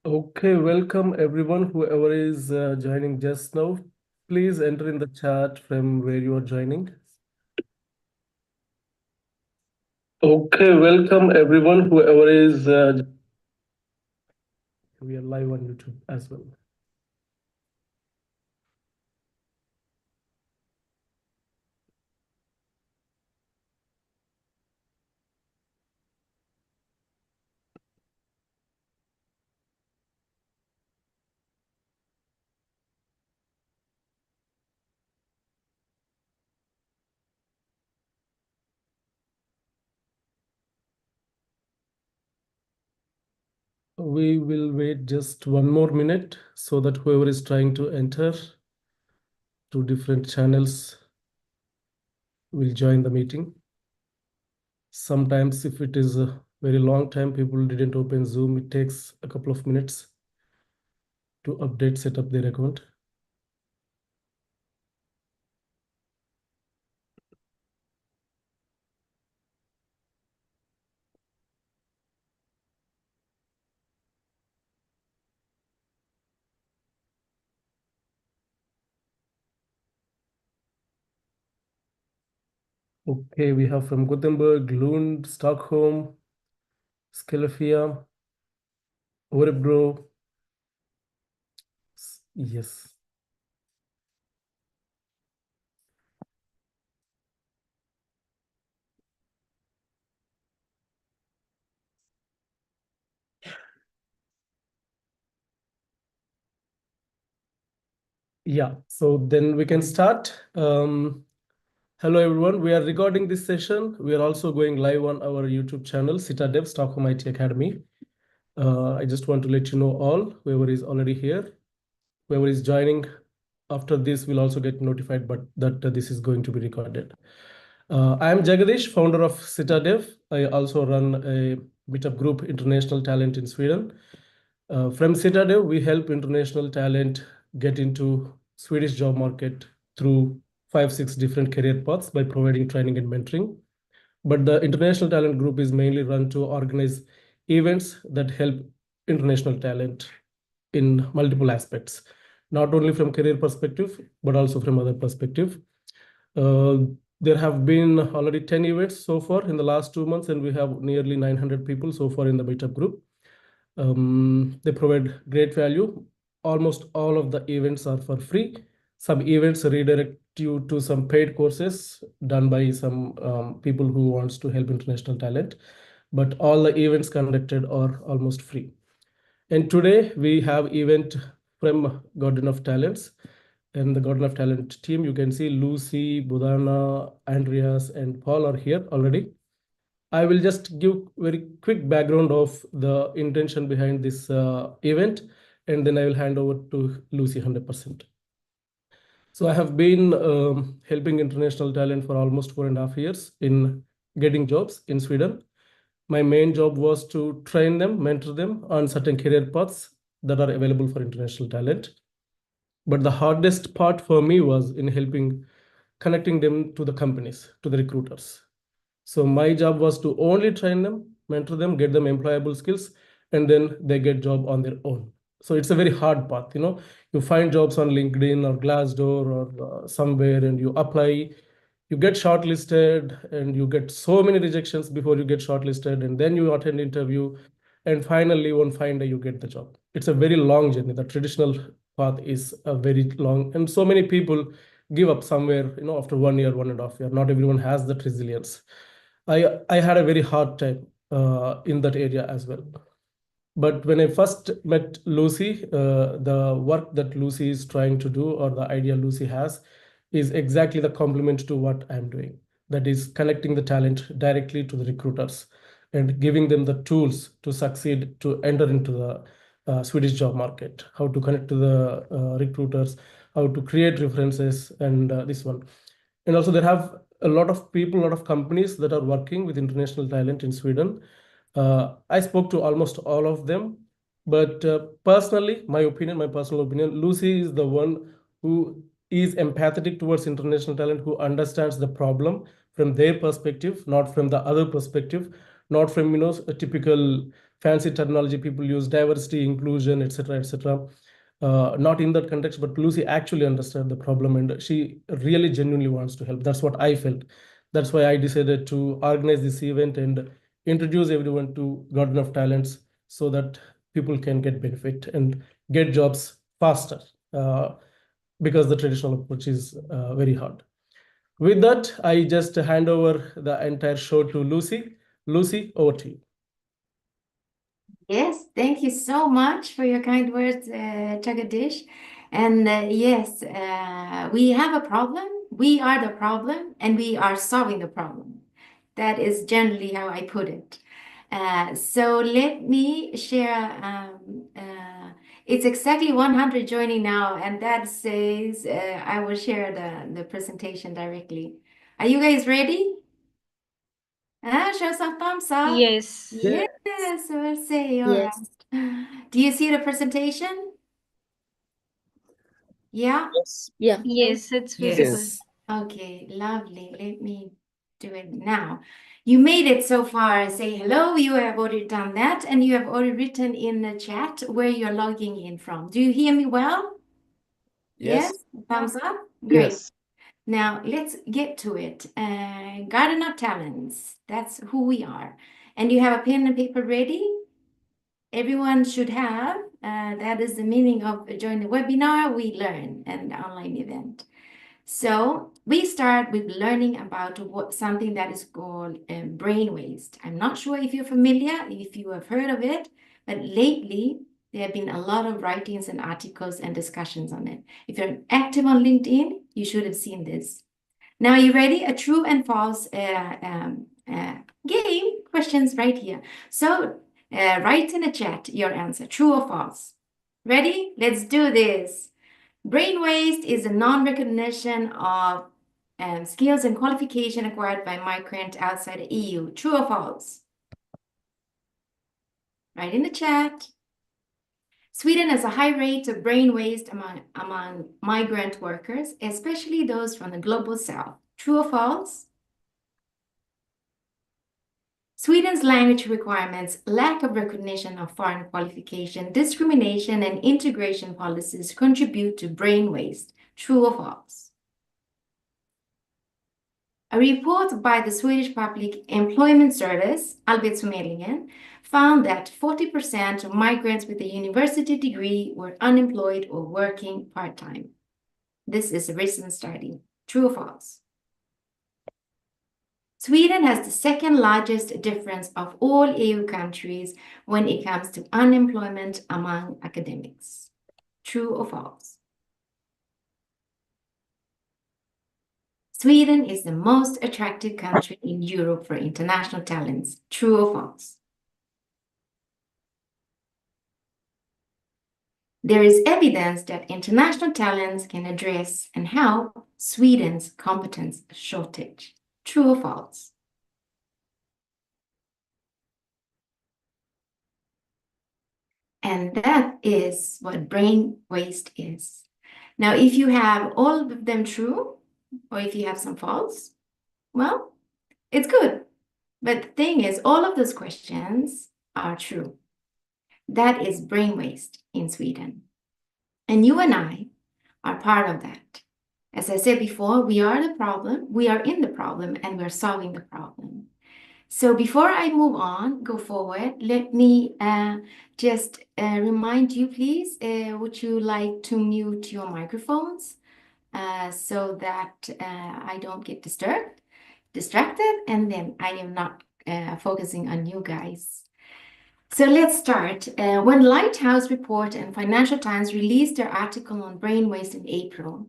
Okay, welcome everyone, whoever is joining just now. Please enter in the chat from where you are joining. Okay, welcome everyone, whoever is. We are live on YouTube as well. We will wait just one more minute so that whoever is trying to enter to different channels will join the meeting. Sometimes if it is a very long time, people didn't open Zoom, it takes a couple of minutes to update, set up their account. Okay, we have from Gothenburg, Lund, Stockholm, Skellefteå, Örebro. Yes. Yeah, so then we can start. Hello, everyone. We are recording this session. We are also going live on our YouTube channel, SITA.dev, Stockholm IT Academy. I just want to let you know all, whoever is already here, whoever is joining after this will also get notified, but that this is going to be recorded. I am Jagadish, founder of SITA.dev. I also run a meetup group, International Talent in Sweden. From SITA.dev, we help international talent get into Swedish job market through 5, 6 different career paths by providing training and mentoring. But the international talent group is mainly run to organize events that help international talent in multiple aspects, not only from career perspective, but also from other perspective. Uh, there have been already 10 events so far in the last 2 months, and we have nearly 900 people so far in the meetup group. They provide great value. Almost all of the events are for free. Some events redirect you to some paid courses done by some people who wants to help international talent, but all the events conducted are almost free. And today we have event from Garden of Talents. And the Garden of Talent team, you can see Lucy, Budana, Andreas, and Paul are here already. I will just give very quick background of the intention behind this event, and then I will hand over to Lucy 100%. So I have been helping international talent for almost 4.5 years in getting jobs in Sweden. My main job was to train them, mentor them on certain career paths that are available for international talent. But the hardest part for me was in helping connecting them to the companies, to the recruiters. So my job was to only train them, mentor them, get them employable skills, and then they get job on their own. So it's a very hard path. You find jobs on LinkedIn or Glassdoor or somewhere, and you apply, you get shortlisted, and you get so many rejections before you get shortlisted, and then you attend interview, and finally one fine day you get the job. It's a very long journey. The traditional path is a very long, and so many people give up somewhere, after 1 year, 1.5 year. Not everyone has that resilience. I had a very hard time in that area as well. But when I first met Lucy, the work that Lucy is trying to do, or the idea Lucy has, is exactly the complement to what I'm doing. That is connecting the talent directly to the recruiters and giving them the tools to succeed, to enter into the Swedish job market, how to connect to the recruiters, how to create references, and this one. And also there have a lot of people, a lot of companies that are working with international talent in Sweden. I spoke to almost all of them, but personally, my personal opinion, Lucy is the one who is empathetic towards international talent, who understands the problem from their perspective, not from the other perspective, not from a typical fancy terminology people use, diversity, inclusion, etc., etc. Not in that context, but Lucy actually understood the problem and she really genuinely wants to help. That's what I felt. That's why I decided to organize this event and introduce everyone to Garden of Talents so that people can get benefit and get jobs faster, because the traditional approach is very hard. With that, I just hand over the entire show to Lucy. Lucy, over to you. Yes, thank you so much for your kind words, Jagadish. And yes, we have a problem. We are the problem, and we are solving the problem. That is generally how I put it. So let me share. It's exactly 100 joining now, and that says I will share the presentation directly. Are you guys ready? Show some thumbs up. Yes. Yes, we'll say, all right. Do you see the presentation? Yeah? Yeah. Yes, it's visible. Yes. Okay, lovely. Let me do it now. You made it so far. Say hello. You have already done that, and you have already written in the chat where you're logging in from. Do you hear me well? Yes? Thumbs up? Great. Yes. Now, let's get to it. Garden of Talents, that's who we are. And you have a pen and paper ready? Everyone should have. That is the meaning of join the webinar, we learn, an online event. So we start with learning about something that is called brain waste. I'm not sure if you're familiar, if you have heard of it, but lately there have been a lot of writings and articles and discussions on it. If you're active on LinkedIn, you should have seen this. Now, are you ready? A true and false game questions right here. So write in the chat your answer, true or false. Ready? Let's do this. Brain waste is a non-recognition of skills and qualification acquired by migrant outside the EU. True or false? Write in the chat. Sweden has a high rate of brain waste among migrant workers, especially those from the global south. True or false? Sweden's language requirements, lack of recognition of foreign qualification, discrimination, and integration policies contribute to brain waste. True or false? A report by the Swedish Public Employment Service, Arbetsförmedlingen, found that 40% of migrants with a university degree were unemployed or working part-time. This is a recent study. True or false? Sweden has the second largest difference of all EU countries when it comes to unemployment among academics. True or false? Sweden is the most attractive country in Europe for international talents. True or false? There is evidence that international talents can address and help Sweden's competence shortage. True or false? And that is what brain waste is. Now, if you have all of them true, or if you have some false, well, it's good. But the thing is, all of those questions are true. That is brain waste in Sweden. And you and I are part of that. As I said before, we are the problem, we are in the problem, and we're solving the problem. So before I move on, go forward, let me just remind you, please, would you like to mute your microphones so that I don't get distracted, and then I am not focusing on you guys. So let's start. When Lighthouse Report and Financial Times released their article on brain waste in April,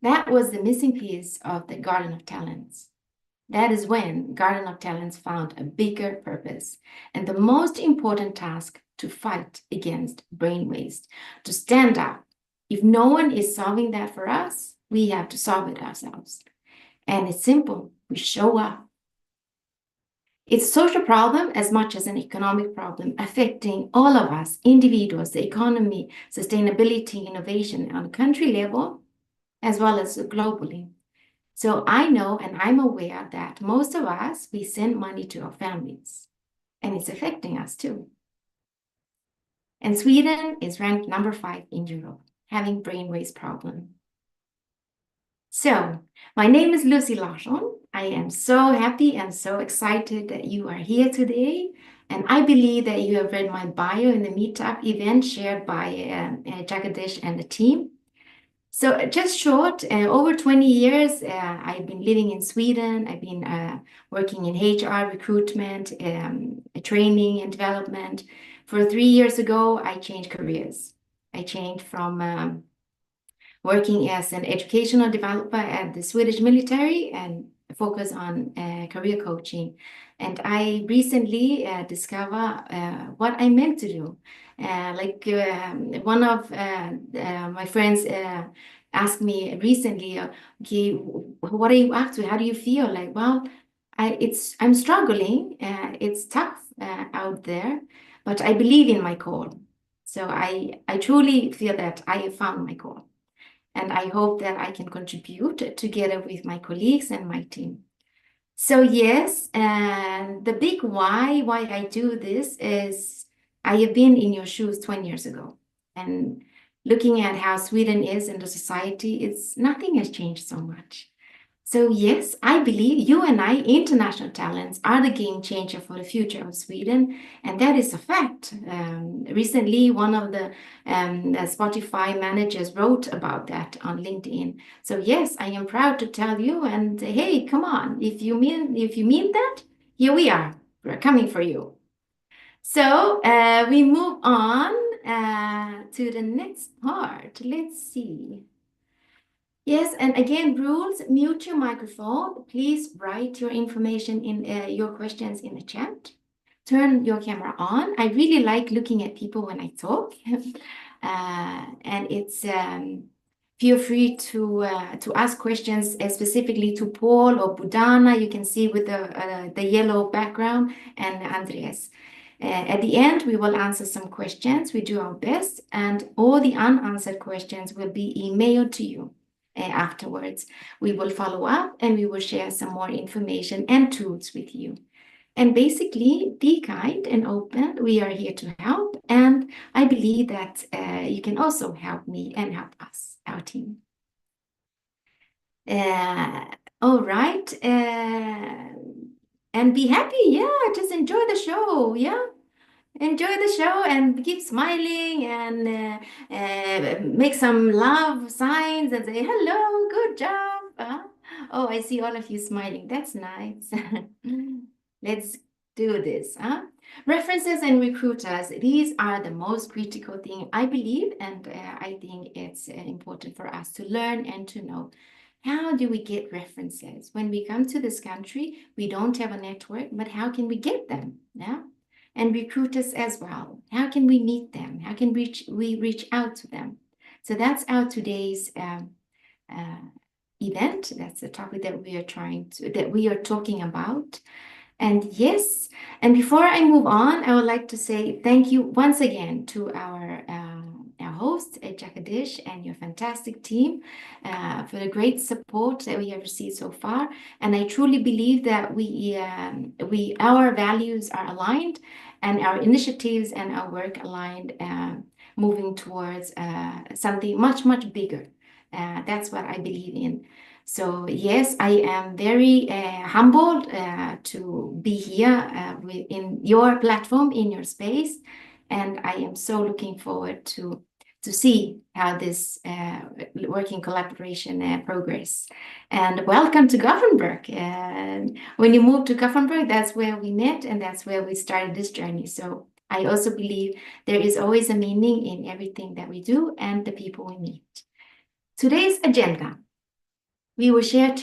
that was the missing piece of the Garden of Talents. That is when Garden of Talents found a bigger purpose and the most important task to fight against brain waste, to stand up. If no one is solving that for us, we have to solve it ourselves. And it's simple, we show up. It's a social problem as much as an economic problem affecting all of us, individuals, the economy, sustainability, innovation on a country level, as well as globally. So I know and I'm aware that most of us, we send money to our families and it's affecting us too. And Sweden is ranked number 5 in Europe, having brain waste problem. So, my name is Lucy Larsson. I am so happy and so excited that you are here today. And I believe that you have read my bio in the meetup event shared by Jagadish and the team. So just short, over 20 years, I've been living in Sweden. I've been working in HR, recruitment, training and development. For 3 years ago, I changed careers. I changed from working as an educational developer at the Swedish military and focus on career coaching. And I recently discovered what I meant to do. One of my friends asked me recently, okay, what are you up to? How do you feel? Like, well, I'm struggling. It's tough out there, but I believe in my call. So I truly feel that I have found my call. And I hope that I can contribute together with my colleagues and my team. So yes, and the big why I do this is I have been in your shoes 20 years ago. And looking at how Sweden is in the society, nothing has changed so much. So yes, I believe you and I, international talents, are the game changer for the future of Sweden, and that is a fact. Recently, one of the Spotify managers wrote about that on LinkedIn. So yes, I am proud to tell you. And hey, come on, if you mean that, here we are. We're coming for you. So we move on to the next part. Let's see. Yes, and again, rules, mute your microphone. Please write your information in your questions in the chat. Turn your camera on. I really like looking at people when I talk. And it's feel free to ask questions specifically to Paul or Budana. You can see with the yellow background, and Andreas. At the end, we will answer some questions. We do our best, and all the unanswered questions will be emailed to you. Afterwards, we will follow up and we will share some more information and tools with you. And basically, be kind and open. We are here to help. And I believe that you can also help me and help us, our team. All right. And be happy. Yeah, just enjoy the show. Yeah. Enjoy the show and keep smiling and make some love signs and say, hello, good job. Oh, I see all of you smiling. That's nice. Let's do this. References and recruiters. These are the most critical thing, I believe, and I think it's important for us to learn and to know. How do we get references? When we come to this country, we don't have a network, but how can we get them? Yeah. And recruiters as well. How can we meet them? How can we reach out to them? So that's our today's event. That's the topic that we are talking about. And yes, and before I move on, I would like to say thank you once again to our host, Jagadish, and your fantastic team for the great support that we have received so far. And I truly believe that our values are aligned and our initiatives and our work aligned, moving towards something much, much bigger. That's what I believe in. So yes, I am very humbled to be here in your platform, in your space, and I am so looking forward to see how this working collaboration progress. And welcome to Gothenburg. When you moved to Gothenburg, that's where we met, and that's where we started this journey. So I also believe there is always a meaning in everything that we do and the people we meet. Today's agenda. We will share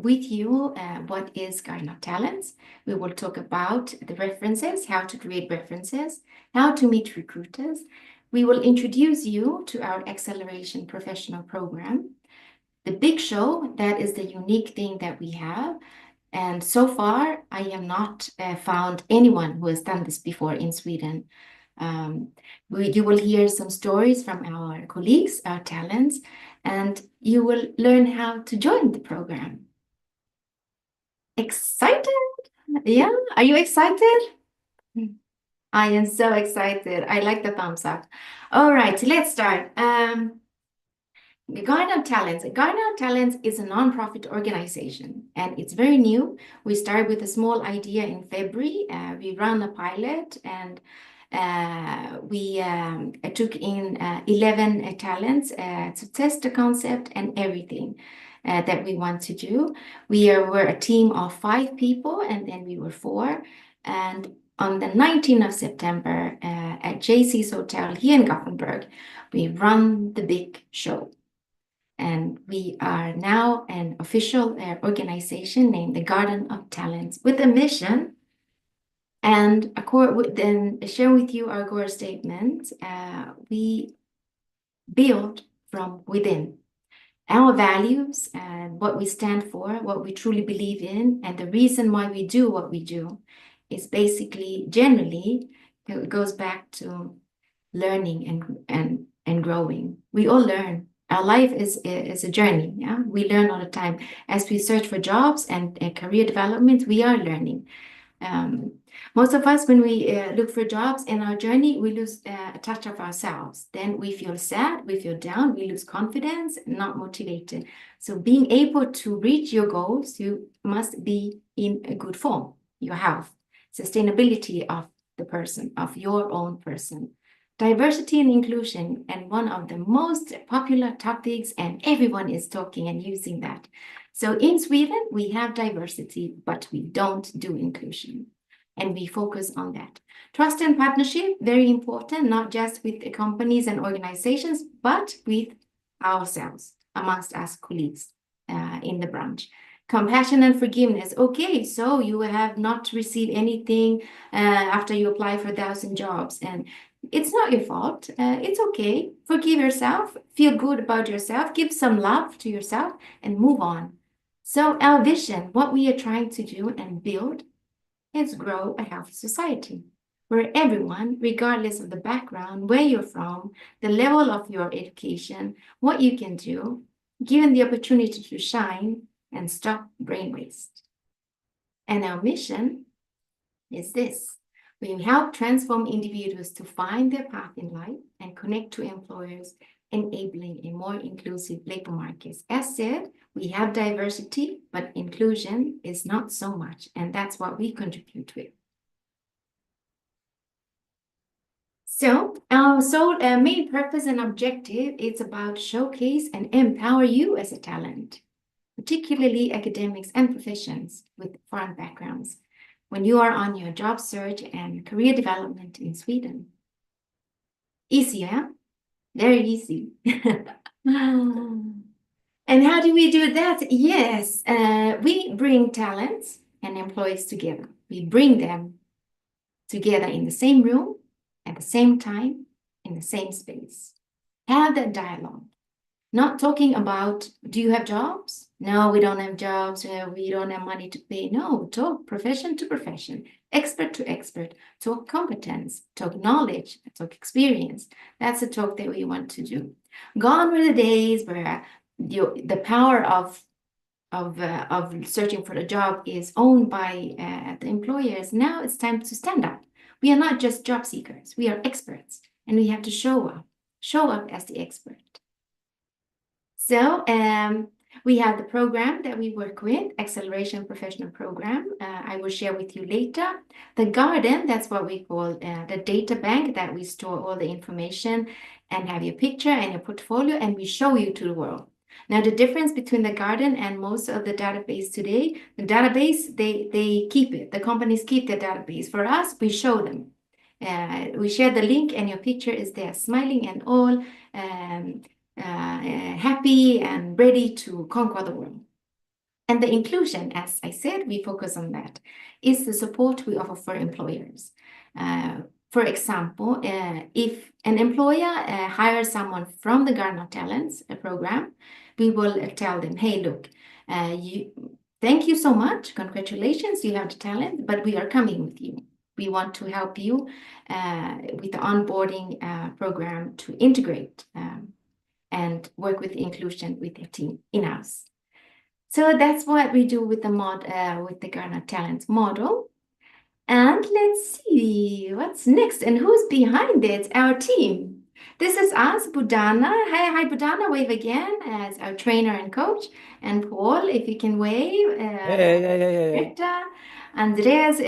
with you what is Garden of Talents. We will talk about the references, how to create references, how to meet recruiters. We will introduce you to our acceleration professional program. The big show, that is the unique thing that we have. And so far, I have not found anyone who has done this before in Sweden. You will hear some stories from our colleagues, our talents, and you will learn how to join the program. Excited? Yeah, are you excited? I am so excited. I like the thumbs up. All right, let's start. Garden of Talents. Garden of Talents is a nonprofit organization and it's very new. We started with a small idea in February. We ran a pilot and we took in 11 talents to test the concept and everything that we want to do. Were a team of 5 people and then we were 4. And on the 19th of September at JC's Hotel here in Gothenburg, we run the big show. And we are now an official organization named the Garden of Talents with a mission. And then share with you our core statement. We build from within. Our values and what we stand for, what we truly believe in, and the reason why we do what we do is basically, generally, it goes back to learning and growing. We all learn. Our life is a journey. Yeah, we learn all the time. As we search for jobs and career development, we are learning. Most of us, when we look for jobs in our journey, we lose a touch of ourselves. Then we feel sad, we feel down, we lose confidence, not motivated. So being able to reach your goals, you must be in a good form, your health, sustainability of the person, of your own person. Diversity and inclusion, and one of the most popular topics, and everyone is talking and using that. So in Sweden, we have diversity, but we don't do inclusion. And we focus on that. Trust and partnership, very important, not just with the companies and organizations, but with ourselves, amongst us colleagues in the branch. Compassion and forgiveness. Okay, so you have not received anything after you apply for 1,000 jobs, and it's not your fault. It's okay. Forgive yourself, feel good about yourself, give some love to yourself, and move on. So our vision, what we are trying to do and build, is grow a healthy society where everyone, regardless of the background, where you're from, the level of your education, what you can do, given the opportunity to shine and stop brain waste. And our mission is this. We help transform individuals to find their path in life and connect to employers, enabling a more inclusive labor market. As said, we have diversity, but inclusion is not so much, and that's what we contribute with. So our sole main purpose and objective is about showcase and empower you as a talent, particularly academics and professions with foreign backgrounds, when you are on your job search and career development in Sweden. Easy, yeah? Very easy. And how do we do that? Yes, we bring talents and employees together. We bring them together in the same room, at the same time, in the same space. Have that dialogue. Not talking about, do you have jobs? No, we don't have jobs. We don't have money to pay. No, talk profession to profession, expert to expert, talk competence, talk knowledge, talk experience. That's the talk that we want to do. Gone were the days where the power of searching for a job is owned by the employers. Now it's time to stand up. We are not just job seekers. We are experts, and we have to show up as the expert. So we have the program that we work with, Acceleration Professional Program. I will share with you later. The garden, that's what we call the data bank, that we store all the information and have your picture and your portfolio, and we show you to the world. Now, the difference between the garden and most of the database today, the database, they keep it. The companies keep the database. For us, we show them. We share the link and your picture is there, smiling and all, happy and ready to conquer the world. And the inclusion, as I said, we focus on that, is the support we offer for employers. For example, if an employer hires someone from the Garden of Talents program, we will tell them, hey, look, thank you so much. Congratulations, you have the talent, but we are coming with you. We want to help you with the onboarding program to integrate and work with inclusion with the team in-house. So that's what we do with the Garden of Talents model. And let's see what's next and who's behind it, our team. This is us, Budana. Hi, Budana, wave again as our trainer and coach. And Paul, if you can wave. Hey. Britta. Andreas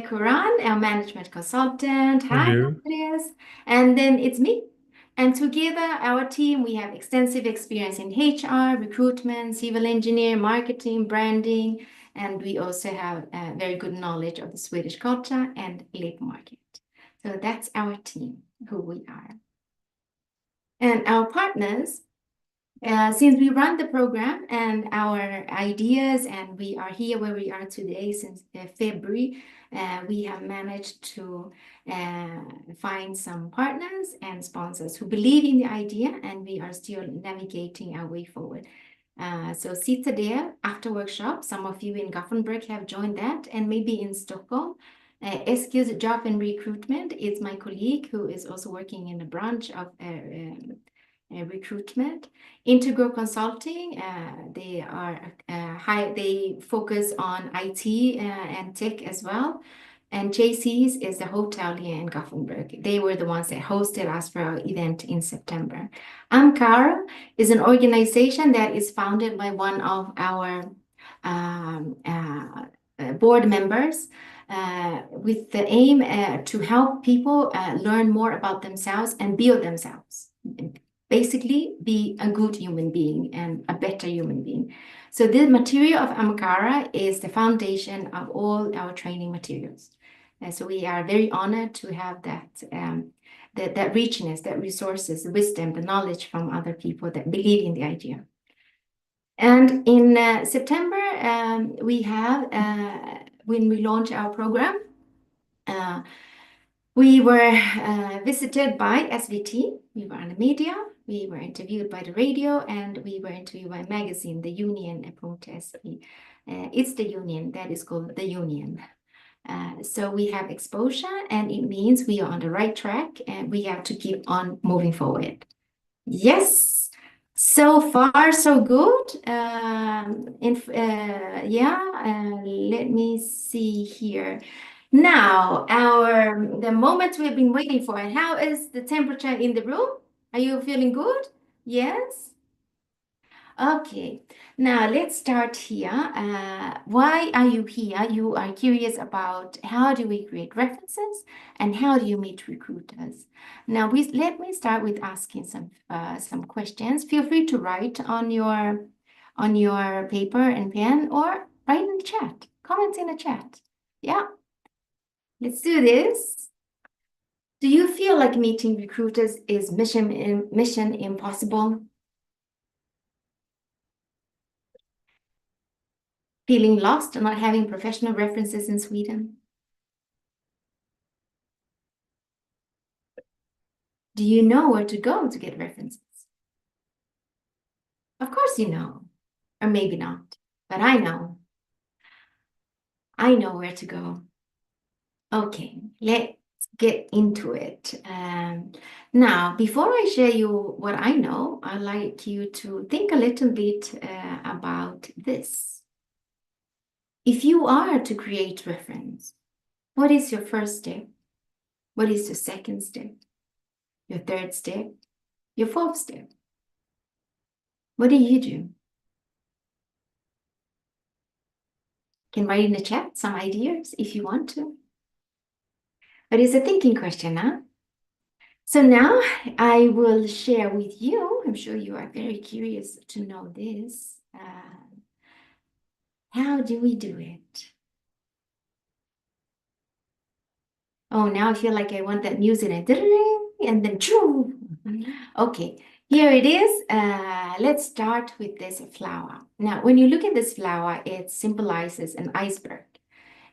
Kuran, our management consultant. Hi, Hello. Andreas. And then it's me. And together, our team, we have extensive experience in HR, recruitment, civil engineer, marketing, branding, and we also have very good knowledge of the Swedish culture and labor market. So that's our team, who we are. And our partners, since we run the program and our ideas, and we are here where we are today since February, we have managed to find some partners and sponsors who believe in the idea, and we are still navigating our way forward. So SITA.dev after workshop, some of you in Gothenburg have joined that, and maybe in Stockholm. SQ's Job and Recruitment is my colleague who is also working in a branch of recruitment. Integral Consulting, they are they focus on IT and tech as well. And JC's is the hotel here in Gothenburg. They were the ones that hosted us for our event in September. Ankara is an organization that is founded by one of our board members with the aim to help people learn more about themselves and build themselves. Basically, be a good human being and a better human being. So the material of Ankara is the foundation of all our training materials. So we are very honored to have that richness, that resources, the wisdom, the knowledge from other people that believe in the idea. And in September, we have, when we launch our program, we were visited by SVT. We were on the media. We were interviewed by the radio, and we were interviewed by a magazine, the Union.se. It's the Union that is called the Union. So we have exposure, and it means we are on the right track, and we have to keep on moving forward. Yes, so far so good. Let me see here. Now, the moment we've been waiting for. How is the temperature in the room? Are you feeling good? Yes? Okay, now let's start here. Why are you here? You are curious about how do we create references and how do you meet recruiters? Now, let me start with asking some questions. Feel free to write on your paper and pen or write in the chat. Comment in the chat. Yeah, let's do this. Do you feel like meeting recruiters is mission impossible? Feeling lost and not having professional references in Sweden? Do you know where to go to get references? Of course you know, or maybe not, but I know. I know where to go. Okay, let's get into it. Now, before I share you what I know, I'd like you to think a little bit about this. If you are to create reference, what is your first step? What is your second step? Your third step? Your fourth step? What do? You can write in the chat some ideas if you want to. But it's a thinking question, huh? So now I will share with you, I'm sure you are very curious to know this. How do we do it? Oh, now I feel like I want that music and then choo. Okay, here it is. Let's start with this flower. Now, when you look at this flower, it symbolizes an iceberg.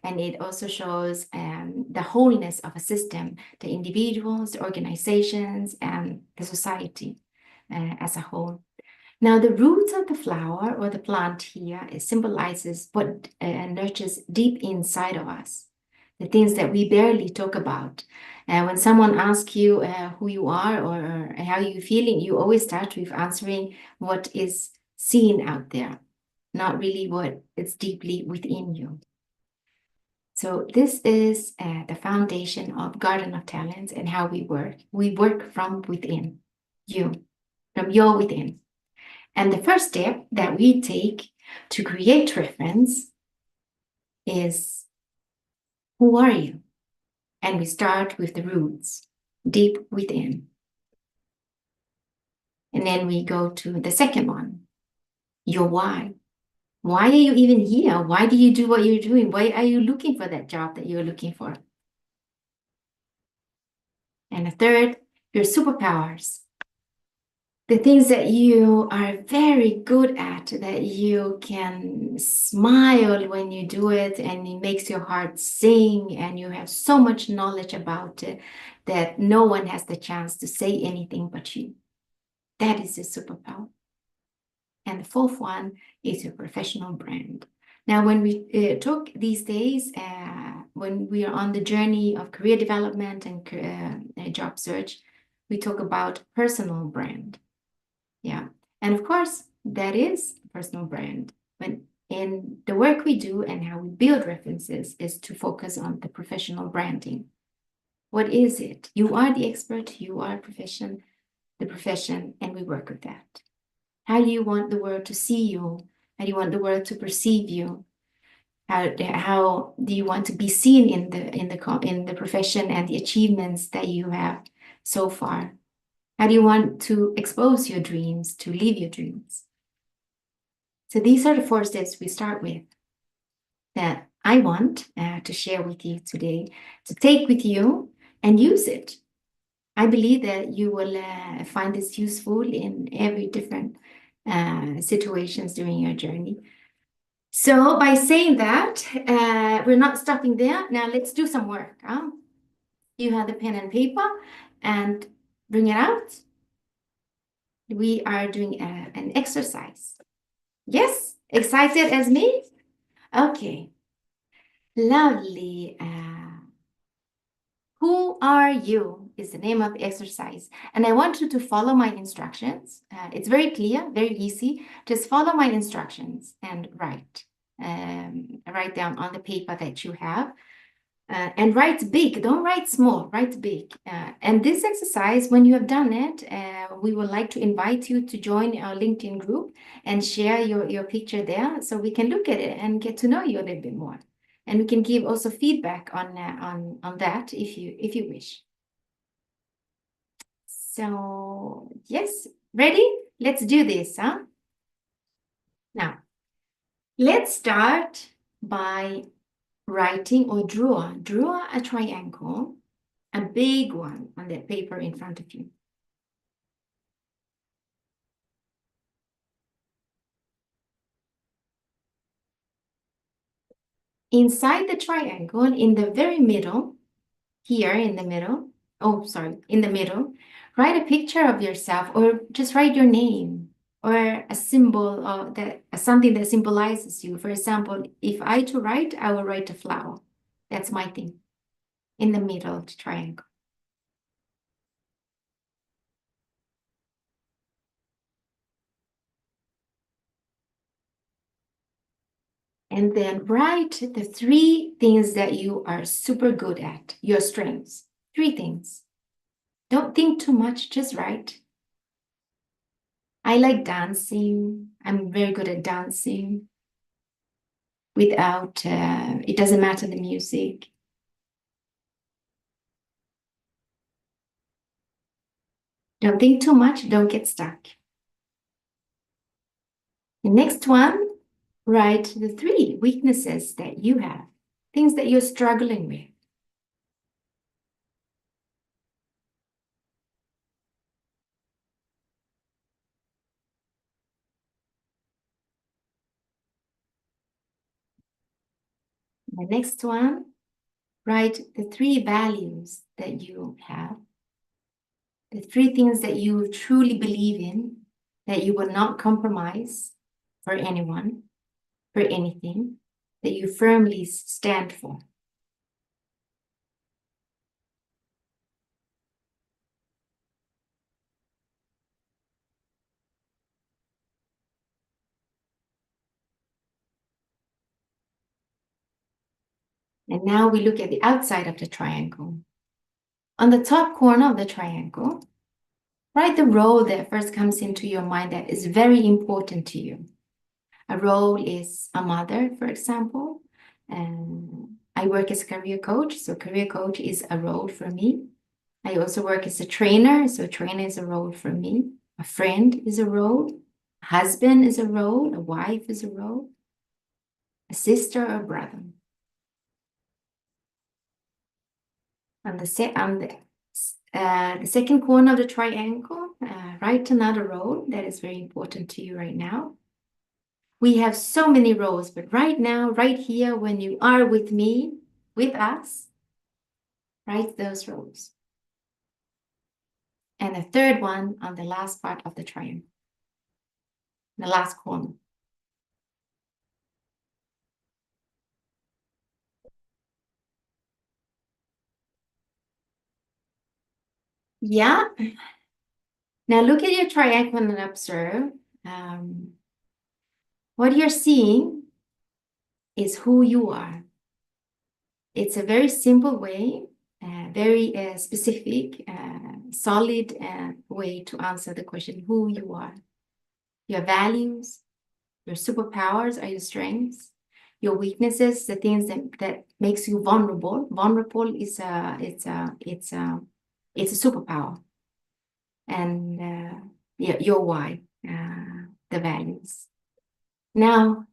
And it also shows the wholeness of a system, the individuals, the organizations, and the society as a whole. Now, the roots of the flower or the plant here symbolizes what nurtures deep inside of us, the things that we barely talk about. When someone asks you who you are or how you're feeling, you always start with answering what is seen out there, not really what is deeply within you. So this is the foundation of Garden of Talents and how we work. We work from within, from your within. And the first step that we take to create reference is, who are you? And we start with the roots, deep within. And then we go to the second one, your why. Why are you even here? Why do you do what you're doing? Why are you looking for that job that you're looking for? And the third, your superpowers. The things that you are very good at, that you can smile when you do it and it makes your heart sing and you have so much knowledge about it that no one has the chance to say anything but you. That is a superpower. And the fourth one is your professional brand. Now, when we talk these days, when we are on the journey of career development and job search, we talk about personal brand. Yeah. And of course, that is personal brand. But in the work we do and how we build references is to focus on the professional branding. What is it? You are the expert, you are the profession, and we work with that. How do you want the world to see you? How do you want the world to perceive you? How do you want to be seen in the profession and the achievements that you have so far? How do you want to expose your dreams, to live your dreams? So these are the 4 steps we start with that I want to share with you today, to take with you and use it. I believe that you will find this useful in every different situations during your journey. So by saying that, we're not stopping there. Now let's do some work. You have the pen and paper and bring it out. We are doing an exercise. Yes? Excited as me? Okay. Lovely. Who are you is the name of the exercise. And I want you to follow my instructions. It's very clear, very easy. Just follow my instructions and write. Write down on the paper that you have. And write big, don't write small, write big. And this exercise, when you have done it, we would like to invite you to join our LinkedIn group and share your picture there so we can look at it and get to know you a little bit more. And we can give also feedback on that if you wish. So yes, ready? Let's do this, huh? Now, let's start by writing or draw a triangle, a big one on the paper in front of you. Inside the triangle, in the very middle, here in the middle, in the middle, write a picture of yourself or just write your name or a symbol of something that symbolizes you. For example, if I to write, I will write a flower. That's my thing in the middle of the triangle. And then write the 3 things that you are super good at, your strengths. 3 things. Don't think too much, just write. I like dancing. I'm very good at dancing. Without, it doesn't matter the music. Don't think too much, don't get stuck. The next one, write the 3 weaknesses that you have, things that you're struggling with. The next one, write the 3 values that you have, the 3 things that you truly believe in, that you will not compromise for anyone, for anything, that you firmly stand for. And now we look at the outside of the triangle. On the top corner of the triangle, write the role that first comes into your mind that is very important to you. A role is a mother, for example. And I work as a career coach, so career coach is a role for me. I also work as a trainer, so trainer is a role for me. A friend is a role. A husband is a role. A wife is a role. A sister or brother. On the second corner of the triangle, write another role that is very important to you right now. We have so many roles, but right now, right here, when you are with me, with us, write those roles. And a third one on the last part of the triangle, the last corner. Yeah. Now look at your triangle and observe. What you're seeing is who you are. It's a very simple way, very specific, solid way to answer the question, who you are. Your values, your superpowers are your strengths. Your weaknesses, the things that makes you vulnerable. Vulnerable is it's a superpower. And yeah, your why, the values. Now,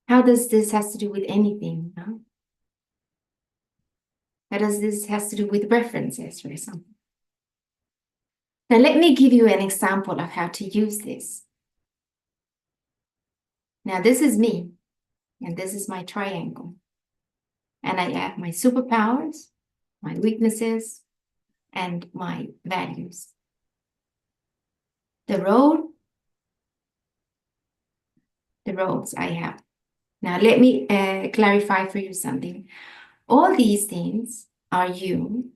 how does this has to do with anything? No? How does this has to do with references, for example? Now, let me give you an example of how to use this. Now, this is me, and this is my triangle. And I have my superpowers, my weaknesses, and my values. The roles I have. Now, let me clarify for you something. All these things are you,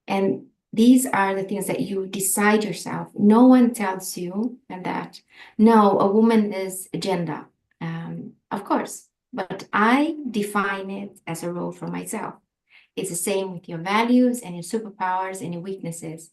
and these are the things that you decide yourself. No one tells you that, no, a woman is a gender. Of course, but I define it as a role for myself. It's the same with your values and your superpowers and your weaknesses.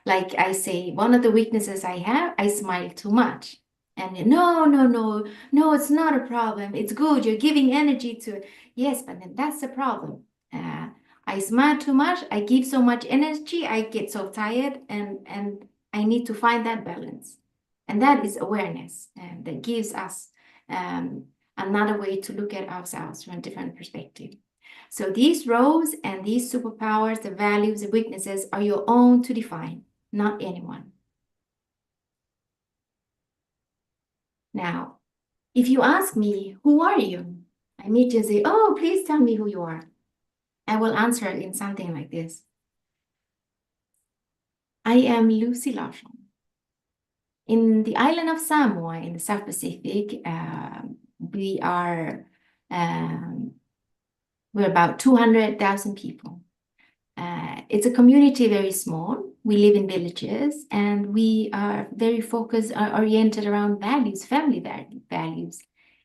Like I say, one of the weaknesses I have, I smile too much. And no, it's not a problem. It's good. You're giving energy to it. Yes, but then that's the problem. I smile too much. I give so much energy. I get so tired, and I need to find that balance. And that is awareness that gives us another way to look at ourselves from a different perspective. So these roles and these superpowers, the values, the weaknesses are your own to define, not anyone. Now, if you ask me, who are you? I may just say, oh, please tell me who you are. I will answer it in something like this. I am Lucy Larsson. In the island of Samoa in the South Pacific, we're about 200,000 people. It's a community very small. We live in villages, and we are very focused, oriented around values, family values.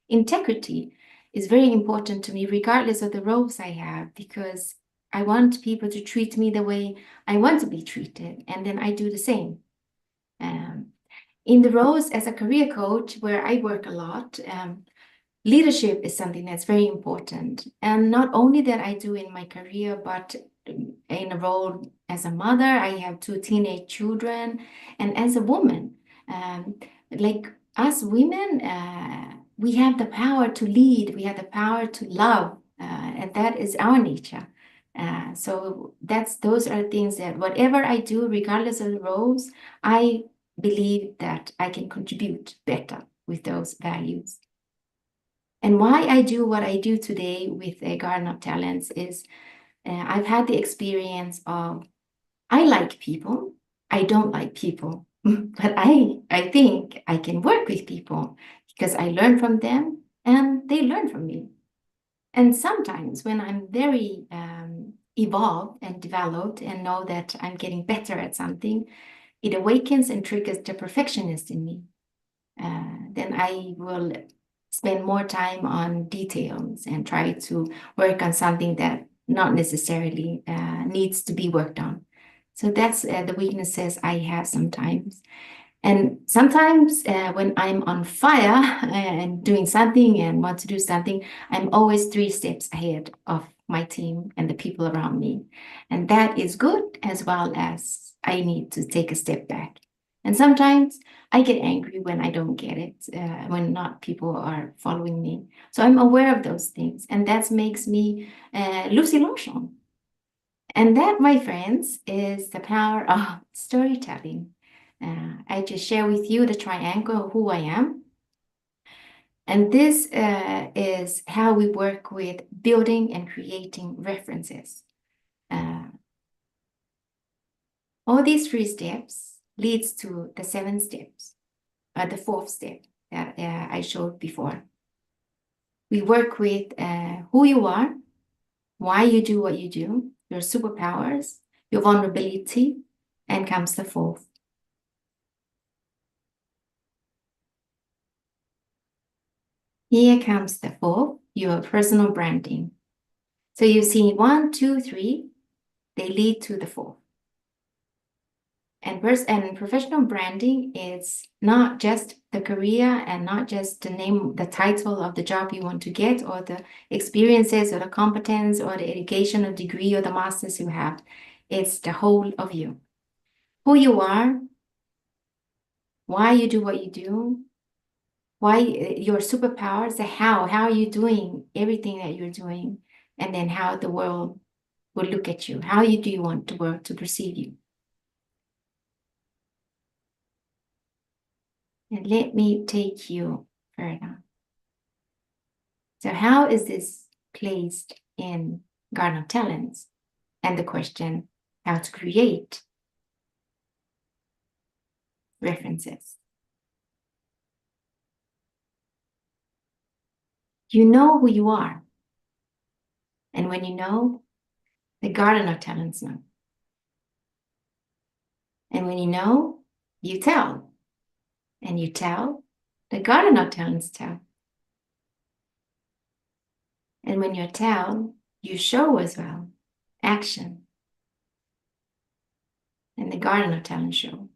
Integrity is very important to me, regardless of the roles I have, because I want people to treat me the way I want to be treated, and then I do the same. In the roles as a career coach, where I work a lot, leadership is something that's very important. And not only that I do in my career, but in a role as a mother, I have 2 teenage children, and as a woman, like us women, we have the power to lead, we have the power to love, and that is our nature. So those are things that whatever I do, regardless of the roles, I believe that I can contribute better with those values. And why I do what I do today with a Garden of Talents is I've had the experience of, I like people, I don't like people, but I think I can work with people because I learn from them and they learn from me. And sometimes when I'm very evolved and developed and know that I'm getting better at something, it awakens and triggers the perfectionist in me. Then I will spend more time on details and try to work on something that not necessarily needs to be worked on. So that's the weaknesses I have sometimes. And sometimes when I'm on fire and doing something and want to do something, I'm always 3 steps ahead of my team and the people around me. And that is good, as well as I need to take a step back. And sometimes I get angry when I don't get it, when not people are following me. So I'm aware of those things, and that makes me lose emotion. And that, my friends, is the power of storytelling. I just share with you the triangle of who I am. And this is how we work with building and creating references. All these 3 steps leads to the 7 steps, the 4th step that I showed before. We work with who you are, why you do what you do, your superpowers, your vulnerability, and comes the 4th. Here comes the 4th, your personal branding. So you've seen 1, 2, 3, they lead to the 4th. And professional branding is not just the career and not just the name, the title of the job you want to get, or the experiences or the competence or the education or degree or the masters you have. It's the whole of you. Who you are, why you do what you do, why your superpowers, the how are you doing everything that you're doing, and then how the world will look at you. How do you want the world to perceive you? And let me take you further. So how is this placed in Garden of Talents? And the question, how to create references. You know who you are. And when you know, the Garden of Talents know. And when you know, you tell. And you tell, the Garden of Talents tell. And when you tell, you show as well. Action. And the Garden of Talents show.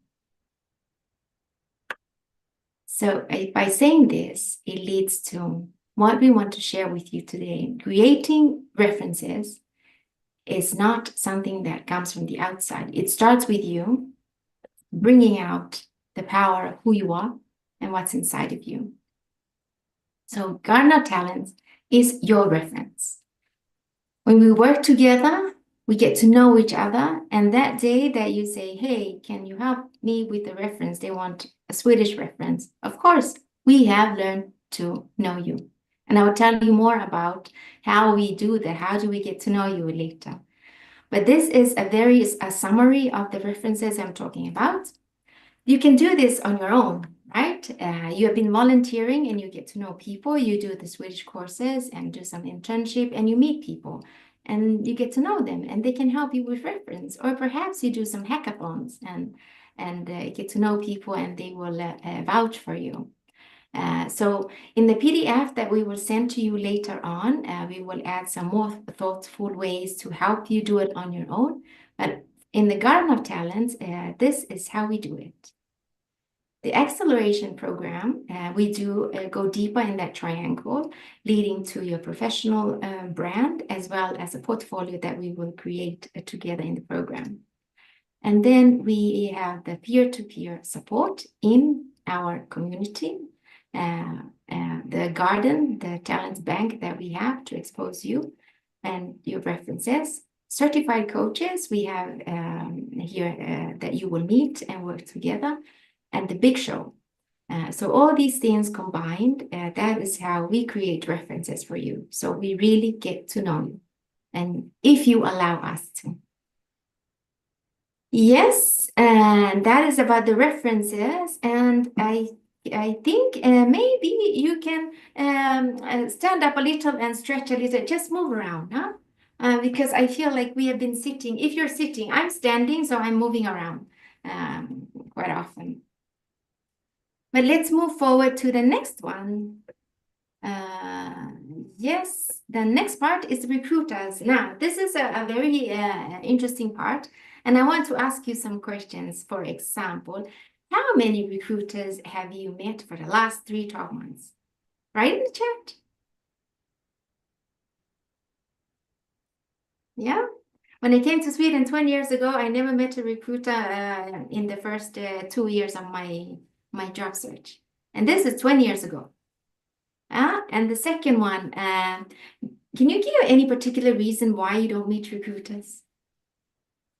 So by saying this, it leads to what we want to share with you today. Creating references is not something that comes from the outside. It starts with you bringing out the power of who you are and what's inside of you. So Garden of Talents is your reference. When we work together, we get to know each other. And that day that you say, hey, can you help me with the reference? They want a Swedish reference. Of course, we have learned to know you. And I will tell you more about how we do that. How do we get to know you later? But this is a summary of the references I'm talking about. You can do this on your own, right? You have been volunteering and you get to know people. You do the Swedish courses and do some internship and you meet people and you get to know them and they can help you with reference. Or perhaps you do some hackathons and get to know people and they will vouch for you. So in the PDF that we will send to you later on, we will add some more thoughtful ways to help you do it on your own. But in the Garden of Talents, this is how we do it. The acceleration program, we do go deeper in that triangle, leading to your professional brand, as well as a portfolio that we will create together in the program. And then we have the peer-to-peer support in our community, the garden, the talent bank that we have to expose you and your references. Certified coaches we have here that you will meet and work together, and the big show. So all these things combined, that is how we create references for you. So we really get to know you, and if you allow us to. Yes, and that is about the references. And I think maybe you can stand up a little and stretch a little, just move around, huh? Because I feel like we have been sitting. If you're sitting, I'm standing, so I'm moving around quite often. But let's move forward to the next one. Yes, the next part is recruiters. Now, this is a very interesting part, and I want to ask you some questions. For example, how many recruiters have you met for the last 12 months? Write in the chat. Yeah. When I came to Sweden 20 years ago, I never met a recruiter in the first 2 years of my job search. And this is 20 years ago. And the second one, can you give any particular reason why you don't meet recruiters?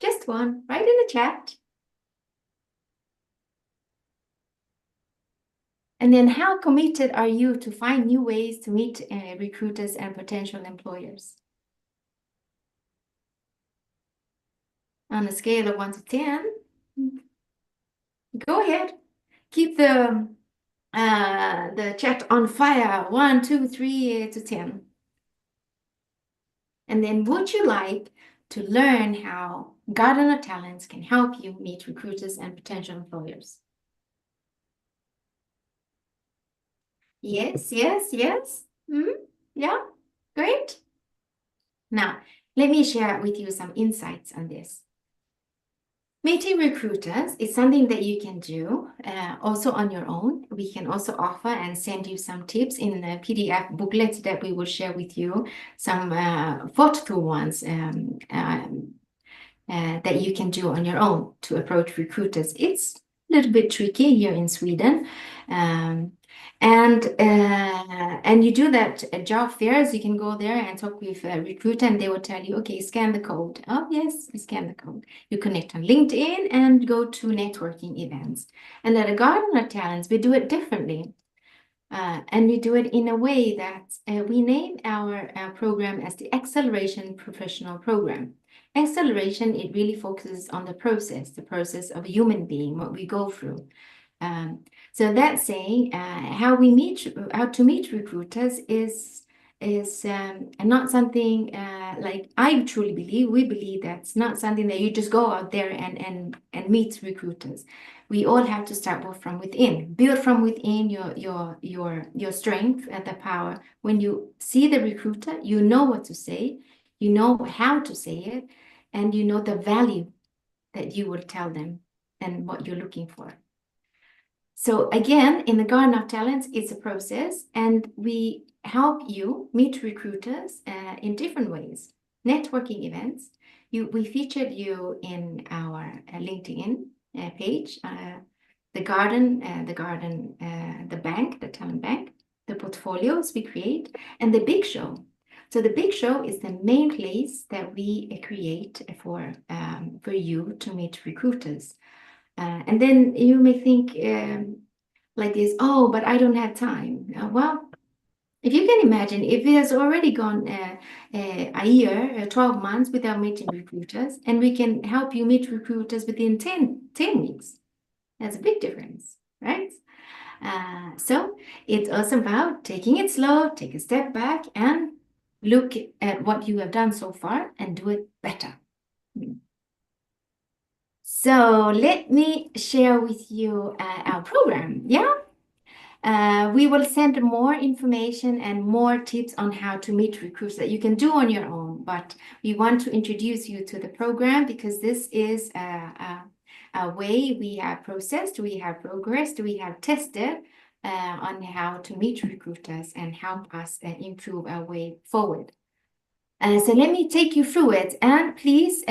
Just one, write in the chat. And then how committed are you to find new ways to meet recruiters and potential employers? On a scale of 1 to 10, go ahead. Keep the chat on fire, 1, 2, 3 to 10. And then would you like to learn how Garden of Talents can help you meet recruiters and potential employers? Yes, yes, yes. Yeah, great. Now, let me share with you some insights on this. Meeting recruiters is something that you can do also on your own. We can also offer and send you some tips in the PDF booklet that we will share with you, some thoughtful ones that you can do on your own to approach recruiters. It's a little bit tricky here in Sweden. And you do that at job fairs. You can go there and talk with a recruiter, and they will tell you, okay, scan the code. Oh, yes, scan the code. You connect on LinkedIn and go to networking events. And at a Garden of Talents, we do it differently. And we do it in a way that we name our program as the Acceleration Professional Program. Acceleration, it really focuses on the process of a human being, what we go through. So that's saying how to meet recruiters is not something like I truly believe. We believe that's not something that you just go out there and meet recruiters. We all have to start from within, build from within your strength and the power. When you see the recruiter, you know what to say, you know how to say it, and you know the value that you will tell them and what you're looking for. So again, in the Garden of Talents, it's a process, and we help you meet recruiters in different ways. Networking events. We featured you in our LinkedIn page, the Garden, the bank, the talent bank, the portfolios we create, and the Big Show. So the Big Show is the main place that we create for you to meet recruiters. And then you may think like this, oh, but I don't have time. Well, if you can imagine, if it has already gone a year, 12 months without meeting recruiters, and we can help you meet recruiters within 10 weeks, that's a big difference, right? So it's also about taking it slow, take a step back, and look at what you have done so far and do it better. So let me share with you our program. Yeah, we will send more information and more tips on how to meet recruiters that you can do on your own. But we want to introduce you to the program because this is a way we have processed, we have progressed, we have tested on how to meet recruiters and help us improve our way forward. So let me take you through it, and please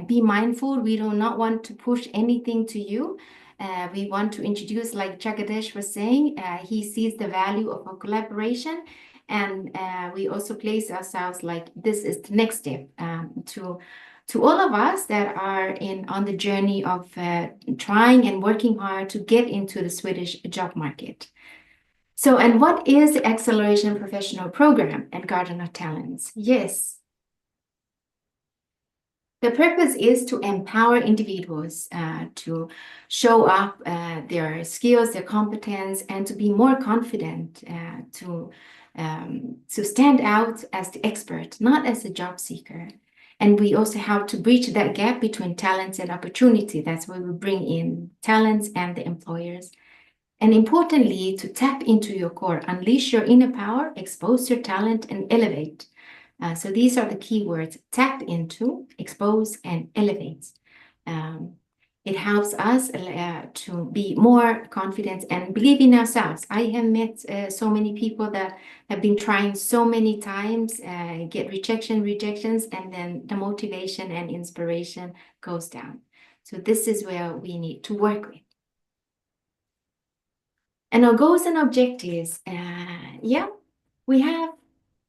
be mindful. We do not want to push anything to you. We want to introduce, like Jagadish was saying, he sees the value of a collaboration, and we also place ourselves like this is the next step to all of us that are on the journey of trying and working hard to get into the Swedish job market. So, and what is the Acceleration Professional Program at Garden of Talents? Yes. The purpose is to empower individuals to show up their skills, their competence, and to be more confident to stand out as the expert, not as a job seeker. And we also have to bridge that gap between talents and opportunity. That's where we bring in talents and the employers. And importantly, to tap into your core, unleash your inner power, expose your talent, and elevate. So these are the key words: tap into, expose, and elevate. It helps us to be more confident and believe in ourselves. I have met so many people that have been trying so many times, get rejections, and then the motivation and inspiration goes down. So this is where we need to work with. And our goals and objectives,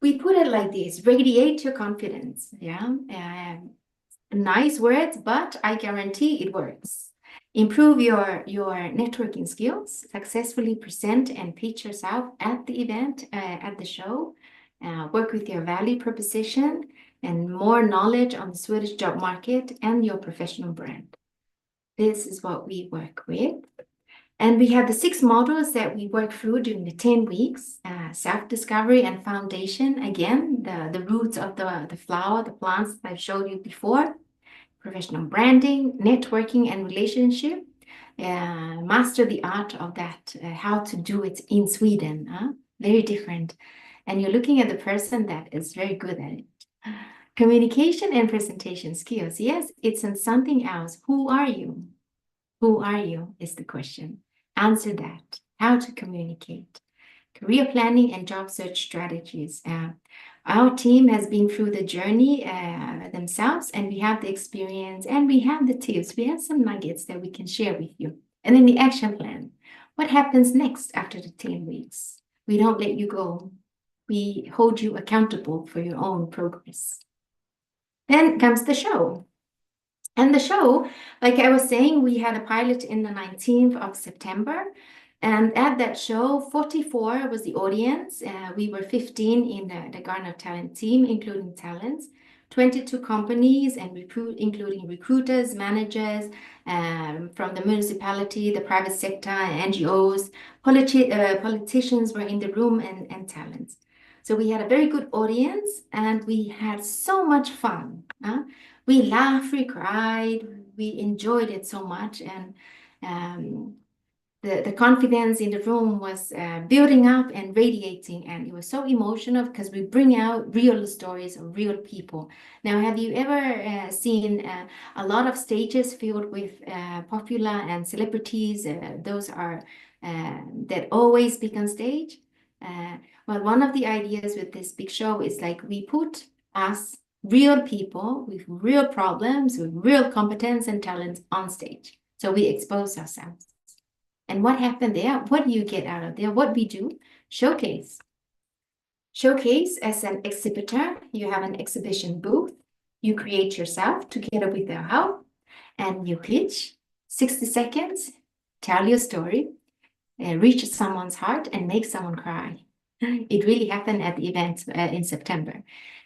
we put it like this: radiate your confidence. Nice words, but I guarantee it works. Improve your networking skills, successfully present and pitch yourself at the event, at the show, work with your value proposition and more knowledge on the Swedish job market and your professional brand. This is what we work with. And we have the 6 modules that we work through during the 10 weeks, self-discovery and foundation. Again, the roots of the flower, the plants that I've showed you before. Professional branding, networking and relationship. Master the art of that, how to do it in Sweden. Very different. And you're looking at the person that is very good at it. Communication and presentation skills. Yes, it's in something else. Who are you? Who are you is the question. Answer that. How to communicate. Career planning and job search strategies. Our team has been through the journey themselves, and we have the experience and we have the tips. We have some nuggets that we can share with you. And then the action plan. What happens next after the 10 weeks? We don't let you go. We hold you accountable for your own progress. Then comes the show. And the show, like I was saying, we had a pilot in the 19th of September. And at that show, 44 was the audience. We were 15 in the Garden of Talent team, including talents, 22 companies and including recruiters, managers from the municipality, the private sector, NGOs, politicians were in the room and talents. So we had a very good audience and we had so much fun. We laughed, we cried, we enjoyed it so much. And the confidence in the room was building up and radiating, and it was so emotional because we bring out real stories of real people. Now, have you ever seen a lot of stages filled with popular and celebrities? Those are that always speak on stage. Well, one of the ideas with this big show is like we put us real people with real problems, with real competence and talents on stage. So we expose ourselves. And what happened there? What do you get out of there? What we do? Showcase. Showcase as an exhibitor. You have an exhibition booth. You create yourself together with their help. And you pitch 60 seconds, tell your story, reach someone's heart and make someone cry. It really happened at the event in September.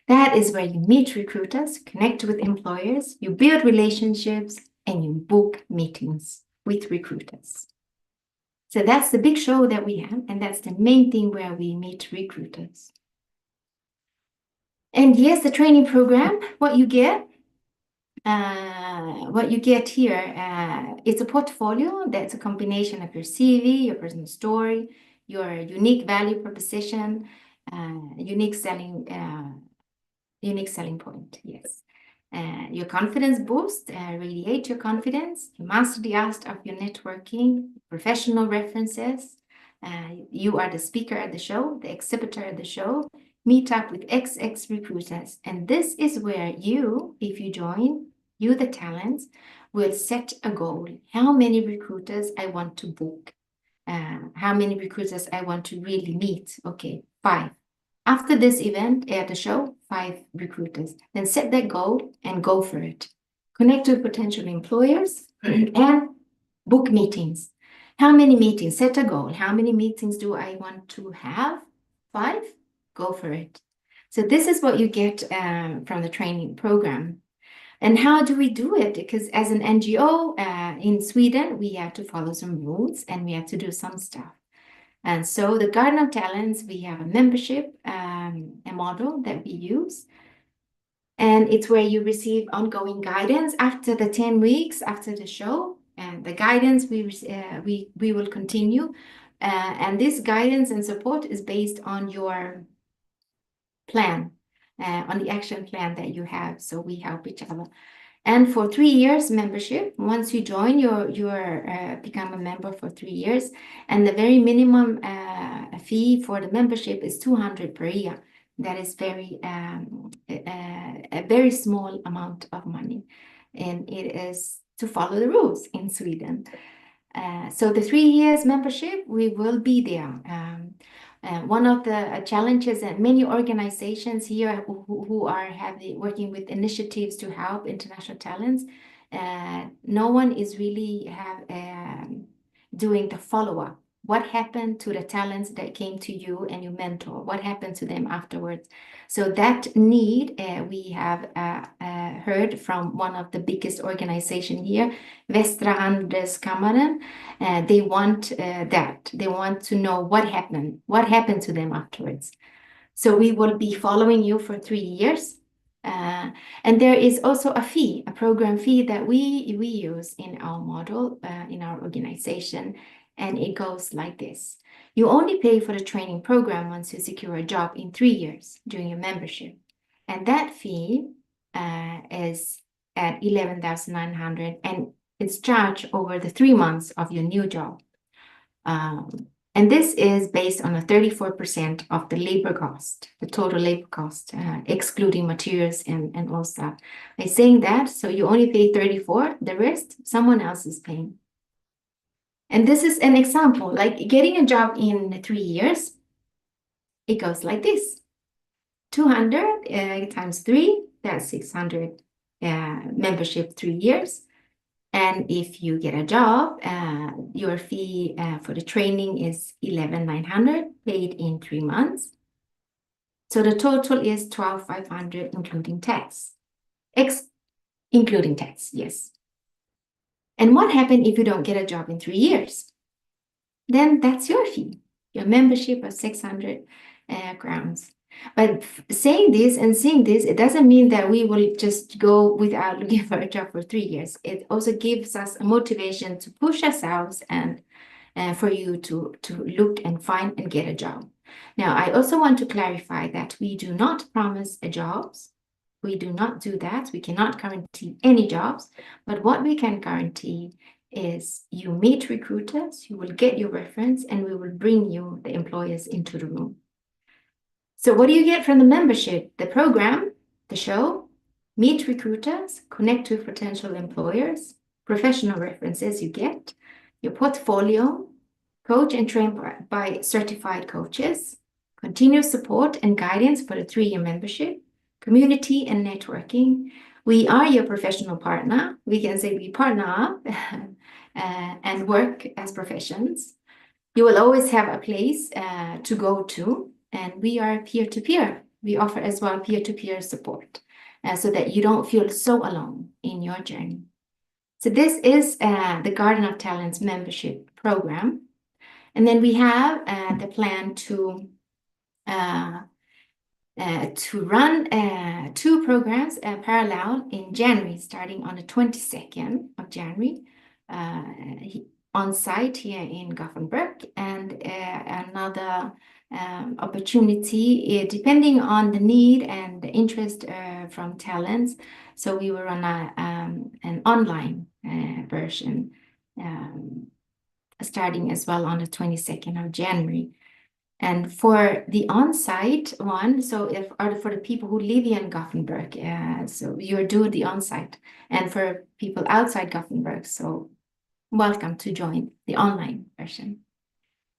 That is where you meet recruiters, connect with employers, you build relationships, and you book meetings with recruiters. So that's the big show that we have, and that's the main thing where we meet recruiters. And yes, the training program, what you get here, it's a portfolio that's a combination of your CV, your personal story, your unique value proposition, unique selling point. Yes. Your confidence boost, radiate your confidence, you master the art of your networking, professional references. You are the speaker at the show, the exhibitor at the show, meet up with XX recruiters. And this is where you, if you join, you, the talents, will set a goal. How many recruiters I want to book? How many recruiters I want to really meet? Okay, 5. After this event at the show, 5 recruiters. Then set that goal and go for it. Connect with potential employers and book meetings. How many meetings? Set a goal. How many meetings do I want to have? 5? Go for it. So this is what you get from the training program. And how do we do it? Because as an NGO in Sweden, we have to follow some rules and we have to do some stuff. And so the Garden of Talents, we have a membership, a model that we use. And it's where you receive ongoing guidance after the 10 weeks, after the show. And the guidance we will continue. And this guidance and support is based on your plan, on the action plan that you have. So we help each other. And for 3 years membership, once you join, you're become a member for 3 years, and the very minimum fee for the membership is 200 per year. That is a very small amount of money, and it is to follow the rules in Sweden. So the 3 years membership, we will be there. One of the challenges that many organizations here who are working with initiatives to help international talents, no one is really doing the follow-up. What happened to the talents that came to you and you mentor? What happened to them afterwards? So that need we have heard from one of the biggest organizations here, Västra Handelskammaren. They want that. They want to know what happened to them afterwards. So we will be following you for 3 years. And there is also a fee, a program fee that we use in our model, in our organization. And it goes like this. You only pay for the training program once you secure a job in 3 years during your membership. And that fee is at 11,900, and it's charged over the 3 months of your new job. And this is based on a 34% of the labor cost, the total labor cost, excluding materials and all stuff. By saying that, so you only pay 34, the rest, someone else is paying. And this is an example, like getting a job in 3 years, it goes like this. 200 times 3, that's 600 membership 3 years. And if you get a job, your fee for the training is 11,900 paid in 3 months. So the total is 12,500 including tax. Including tax, yes. And what happens if you don't get a job in 3 years? Then that's your fee, your membership of 600 crowns. But saying this and seeing this, it doesn't mean that we will just go without looking for a job for 3 years. It also gives us a motivation to push ourselves and for you to look and find and get a job. Now, I also want to clarify that we do not promise jobs. We do not do that. We cannot guarantee any jobs. But what we can guarantee is you meet recruiters, you will get your reference, and we will bring you the employers into the room. So what do you get from the membership? The program, the show, meet recruiters, connect to potential employers, professional references you get, your portfolio, coach and train by certified coaches, continuous support and guidance for the 3-year membership, community and networking. We are your professional partner. We can say we partner up and work as professions. You will always have a place to go to, and we are peer-to-peer. We offer as well peer-to-peer support so that you don't feel so alone in your journey. So this is the Garden of Talents membership program. And then we have the plan to run 2 programs parallel in January, starting on the 22nd of January, on site here in Gothenburg, and another opportunity depending on the need and the interest from talents. So we will run an online version starting as well on the 22nd of January. And for the on-site one, so for the people who live here in Gothenburg, so you're doing the on-site. And for people outside Gothenburg, so welcome to join the online version.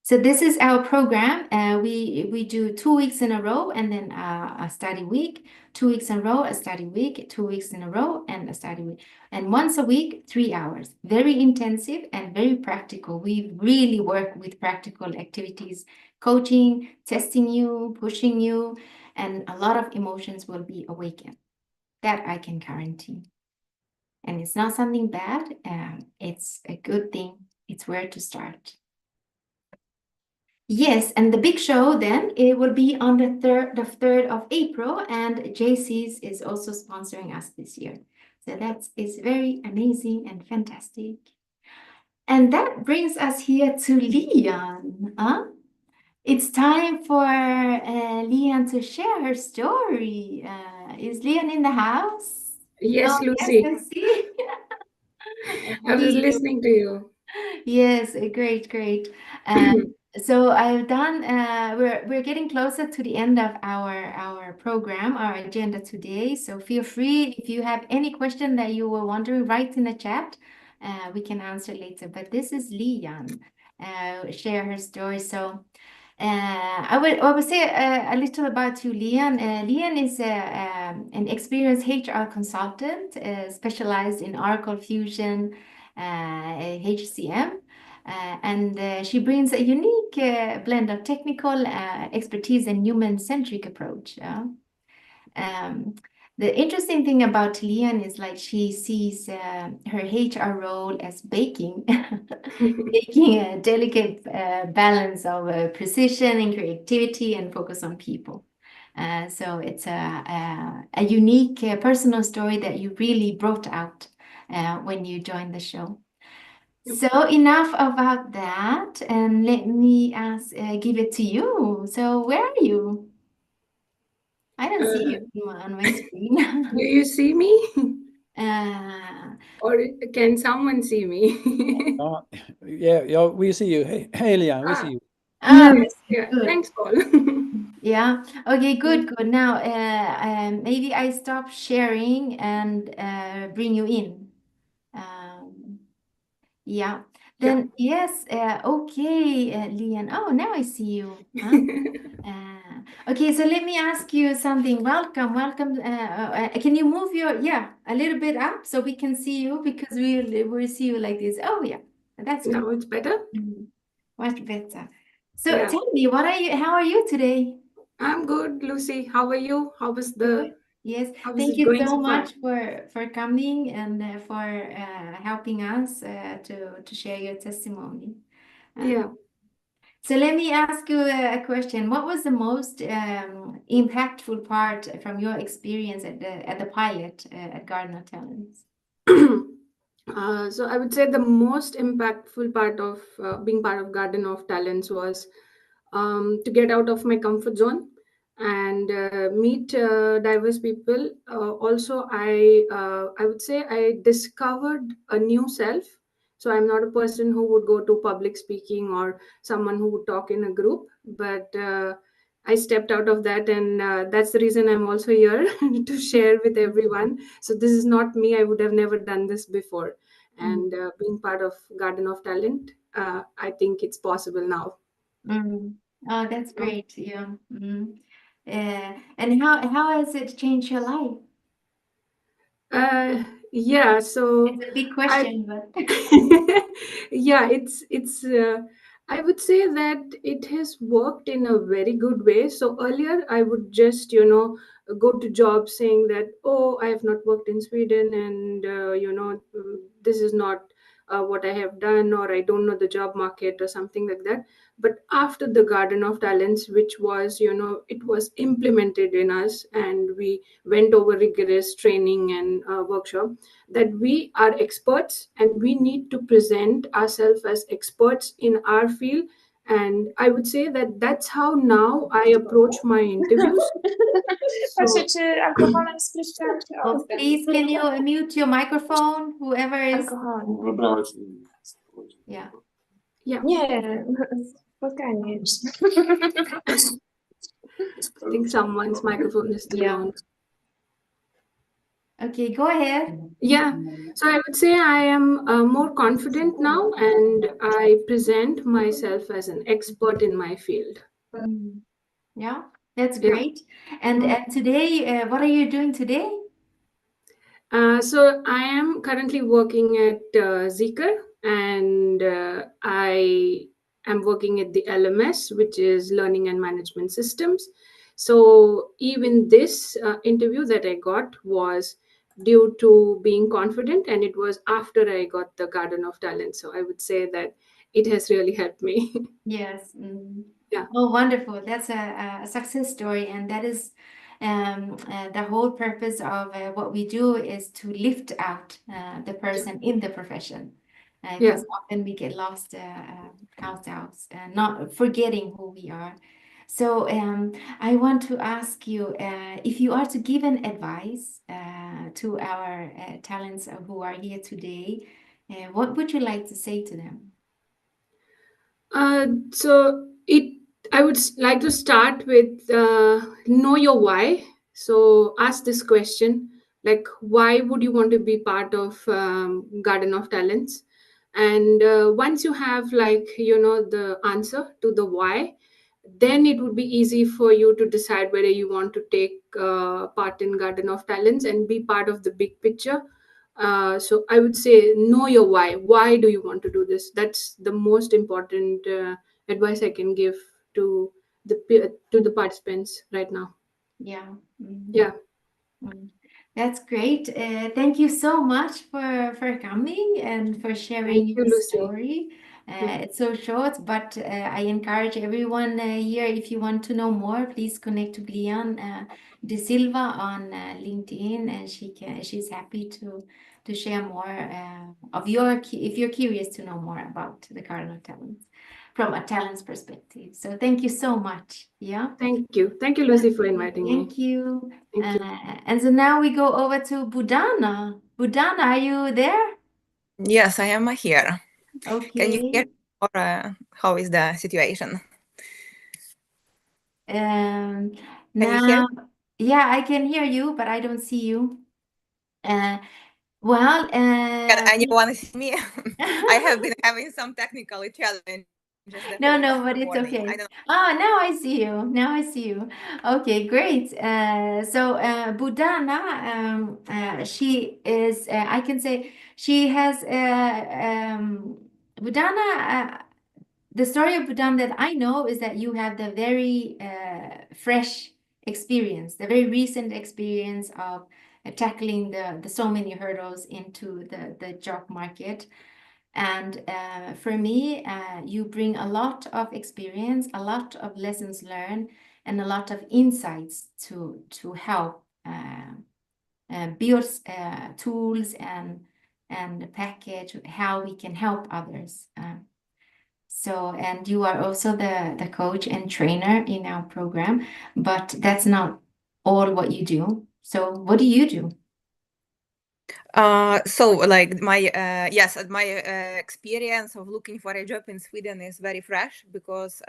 So this is our program. We do 2 weeks in a row and then a study week, 2 weeks in a row, a study week, 2 weeks in a row, and a study week. And once a week, 3 hours. Very intensive and very practical. We really work with practical activities, coaching, testing you, pushing you, and a lot of emotions will be awakened. That I can guarantee. And it's not something bad. It's a good thing. It's where to start. Yes, and the big show then, it will be on the 3rd of April, and JC's is also sponsoring us this year. So that is very amazing and fantastic. And that brings us here to Leon. Huh? It's time for Leon to share her story. Is Leon in the house? Yes, Oh, yes, Lucy. I see. I was We listening to you. Yes, great, great. So I've done. We're getting closer to the end of our program, our agenda today. So feel free if you have any question that you were wondering, write in the chat. We can answer later. But this is Lian, share her story. So. I would say a little about you, Lian. Lian is an experienced HR consultant specialized in Oracle Fusion, HCM, and she brings a unique blend of technical expertise and human-centric approach. Um, the interesting thing about Lian is like she sees her HR role as baking, making a delicate balance of precision and creativity and focus on people. So it's a unique personal story that you really brought out when you joined the show. So enough about that, and let me give it to you. So where are you? I don't see Uh, you on my screen. do you see me? uh, Or can someone see me? Yeah, we see you. Hey, Lian, we see Ah, you. yes. Yeah. good. Thanks, Paul. Yeah. Okay, good, good. Now, maybe I stop sharing and bring you in. Um, yeah. Yeah. Then, yes, okay, Lian. Oh, now I see you. Huh? Okay, so let me ask you something. Welcome, welcome. Can you move your, yeah, a little bit up so we can see you because we see you like this. Oh, yeah, that's good. Now it's better? Much better. So Yeah. tell me, how are you today? I'm good, Lucy. How are you? Good. Yes, How is thank it you going so so far? much for coming and for helping us to share your testimony. Uh, Yeah. so let me ask you a question. What was the most impactful part from your experience at the pilot at Gardener Talents? So I would say the most impactful part of being part of Garden of Talents was to get out of my comfort zone and meet diverse people. Also, I would say I discovered a new self. So I'm not a person who would go to public speaking or someone who would talk in a group, but I stepped out of that, and that's the reason I'm also here to share with everyone. So this is not me. I would have never done this before, Mm. and being part of Garden of Talent, I think it's possible now. Mm. Oh, that's great. Yeah. Mm. And how has it changed your life? Uh, yeah, so It's a big I question, but yeah, it's I would say that it has worked in a very good way. So earlier I would just, go to jobs saying that, oh, I have not worked in Sweden, and this is not what I have done, or I don't know the job market or something like that. But after the Garden of Talents, which was, it was implemented in us, and we went over rigorous training and workshop, that we are experts and we need to present ourselves as experts in our field. And I would say that that's how now I approach my interviews. Patrzę, So czy alkoholem spryszczam, czy oh, octem. please, can you mute your microphone, whoever is, Alkoholem. yeah. yeah, Nie, spotkanie już. I think someone's microphone is still Yeah. on. Okay, go ahead. Yeah, so I would say I am more confident now, and I present myself as an expert in my field. Mm. Yeah, that's Yeah. great. And today, what are you doing today? So I am currently working at Zeekr, and I am working at the LMS, which is Learning and Management Systems. So even this interview that I got was due to being confident, and it was after I got the Garden of Talent. So I would say that it has really helped me. Yes. Mm. Yeah. Oh, wonderful. That's a success story. And that is the whole purpose of what we do is to lift out the person in the profession. Yeah. because often we get lost ourselves and not forgetting who we are. So I want to ask you if you are to give an advice to our talents who are here today, what would you like to say to them? So I would like to start with know your why. So ask this question, like, why would you want to be part of Garden of Talents? And once you have, like, the answer to the why, then it would be easy for you to decide whether you want to take part in Garden of Talents and be part of the big picture. So I would say know your why. Why do you want to do this? That's the most important advice I can give to the participants right now. Yeah. Yeah. Mm. That's great. Thank you so much for coming and for sharing Thank you, your Lucy. story. Yeah. It's so short, but I encourage everyone here, if you want to know more, please connect to Glian De Silva on LinkedIn, and she's happy to share more of if you're curious to know more about the Cardinal Talents from a talents perspective. So thank you so much. Yeah. Thank you. Thank you, Lucy, for inviting me. Thank you. Thank you. And so now we go over to Budana. Budana, are you there? Yes, I am here. Can you hear Okay. me, or how is the situation? Um, Can you hear now, yeah, I can hear you, but I don't see you. Uh, well, Can anyone see me? I have been having some technical challenges the no, whole no, but it's morning. I okay. don't Oh, now I see you. Now I see you. Okay, great. So Budana, she is, I can say, she has, Budana, the story of Bhutan that I know is that you have the very fresh experience, the very recent experience of tackling the so many hurdles into the job market. And for me, you bring a lot of experience, a lot of lessons learned, and a lot of insights to help build tools and package how we can help others. So, and you are also the coach and trainer in our program, but that's not all what you do. So, what do you do? So like my experience of looking for a job in Sweden is very fresh because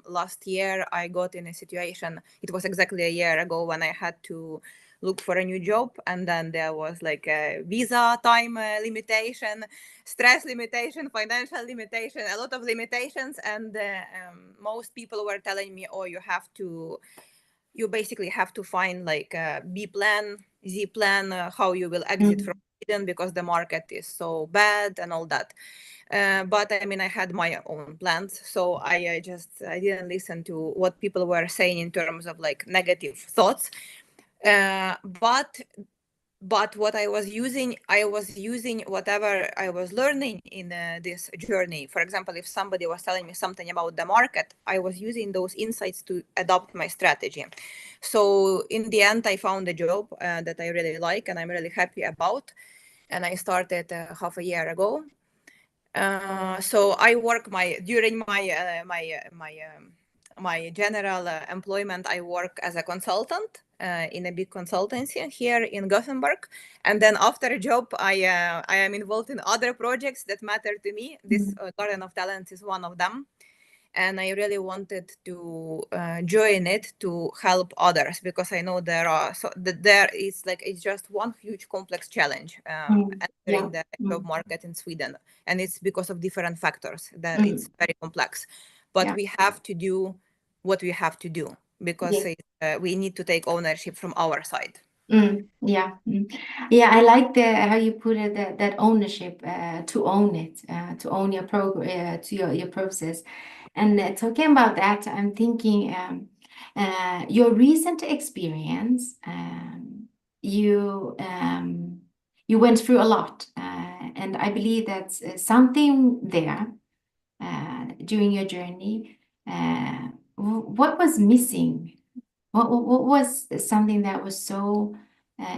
last year I got in a situation. It was exactly a year ago when I had to look for a new job, and then there was like a visa time limitation, stress limitation, financial limitation, a lot of limitations, and most people were telling me, "Oh, you basically have to find like a B plan, Z plan, how you will exit from Sweden because the market is so bad and all that." But I mean, I had my own plans, so I didn't listen to what people were saying in terms of like negative thoughts. But what I was using whatever I was learning in this journey. For example, if somebody was telling me something about the market, I was using those insights to adopt my strategy. So in the end, I found a job that I really like and I'm really happy about, and I started half a year ago. So I work during my general employment. I work as a consultant in a big consultancy here in Gothenburg, and then after a job, I am involved in other projects that matter to me. This Garden of Talents is one of them, and I really wanted to join it to help others because I know there is like it's just one huge complex challenge entering the job market in Sweden, and it's because of different factors that it's very complex. But we have to do what we have to do because we need to take ownership from our side. Yeah, I like how you put it, that ownership, to own it, to own your to your process. And talking about that, I'm thinking your recent experience. You you went through a lot, and I believe that's something there during your journey. What was missing? What was something that was so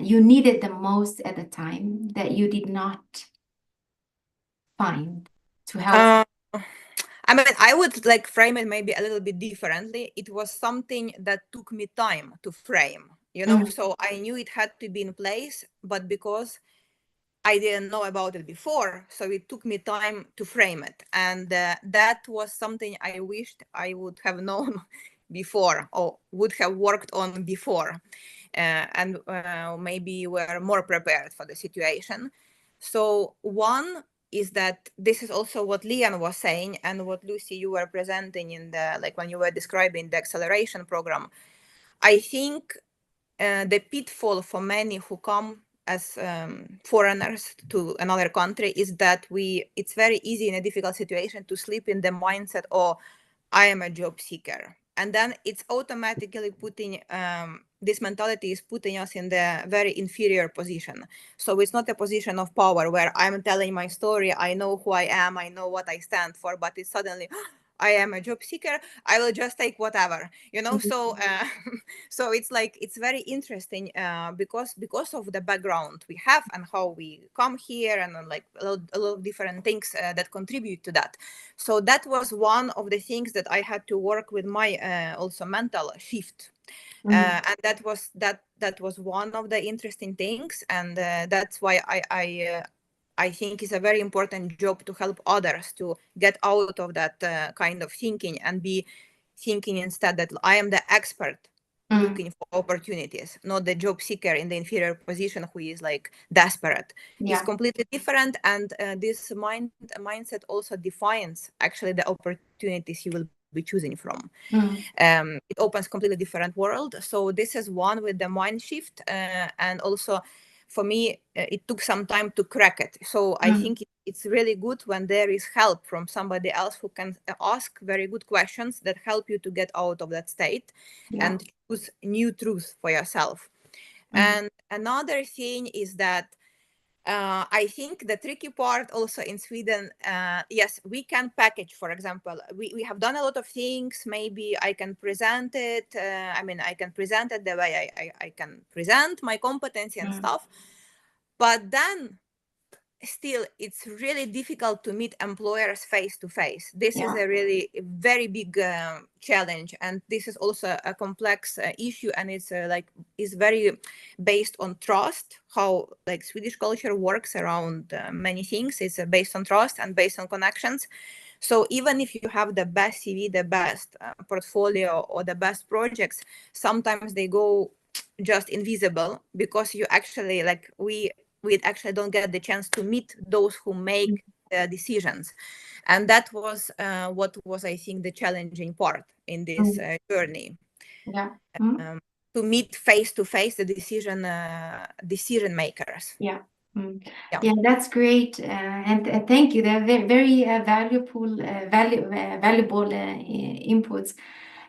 you needed the most at the time that you did not find to help? I mean, I would like frame it maybe a little bit differently. It was something that took me time to frame, you know, so I knew it had to be in place, but because I didn't know about it before, so it took me time to frame it. And that was something I wished I would have known before or would have worked on before. And maybe were more prepared for the situation. So one is that this is also what Lian was saying and what Lucy, you were presenting in the, like when you were describing the acceleration program. I think the pitfall for many who come as foreigners to another country is that it's very easy in a difficult situation to slip in the mindset, oh, I am a job seeker. And then it's automatically putting, this mentality is putting us in the very inferior position. So it's not a position of power where I'm telling my story, I know who I am, I know what I stand for, but it's suddenly, I am a job seeker, I will just take whatever, you know? So so it's like, it's very interesting because of the background we have and how we come here and like a lot of different things that contribute to that. So that was one of the things that I had to work with my also mental shift. And that was one of the interesting things, and that's why I think it's a very important job to help others to get out of that kind of thinking and be thinking instead that I am the expert looking for opportunities, not the job seeker in the inferior position who is like desperate. It's completely different, and this mindset also defines actually the opportunities you will be choosing from. It opens completely different world. So this is one with the mind shift, and also for me it took some time to crack it. So I think it's really good when there is help from somebody else who can ask very good questions that help you to get out of that state and choose new truths for yourself. And another thing is that I think the tricky part also in Sweden, yes, we can package, for example, we have done a lot of things. Maybe I can present it. I mean, I can present it the way I can present my competency and stuff. But then still, it's really difficult to meet employers face to face. This is a really very big challenge, and this is also a complex issue, and it's is very based on trust. How like Swedish culture works around many things. It's based on trust and based on connections. So even if you have the best CV, the best portfolio, or the best projects, sometimes they go just invisible because you actually like we actually don't get the chance to meet those who make decisions. And that was what was, I think, the challenging part in this journey. To meet face to face the decision makers. Yeah, that's great, and thank you. They're very valuable inputs.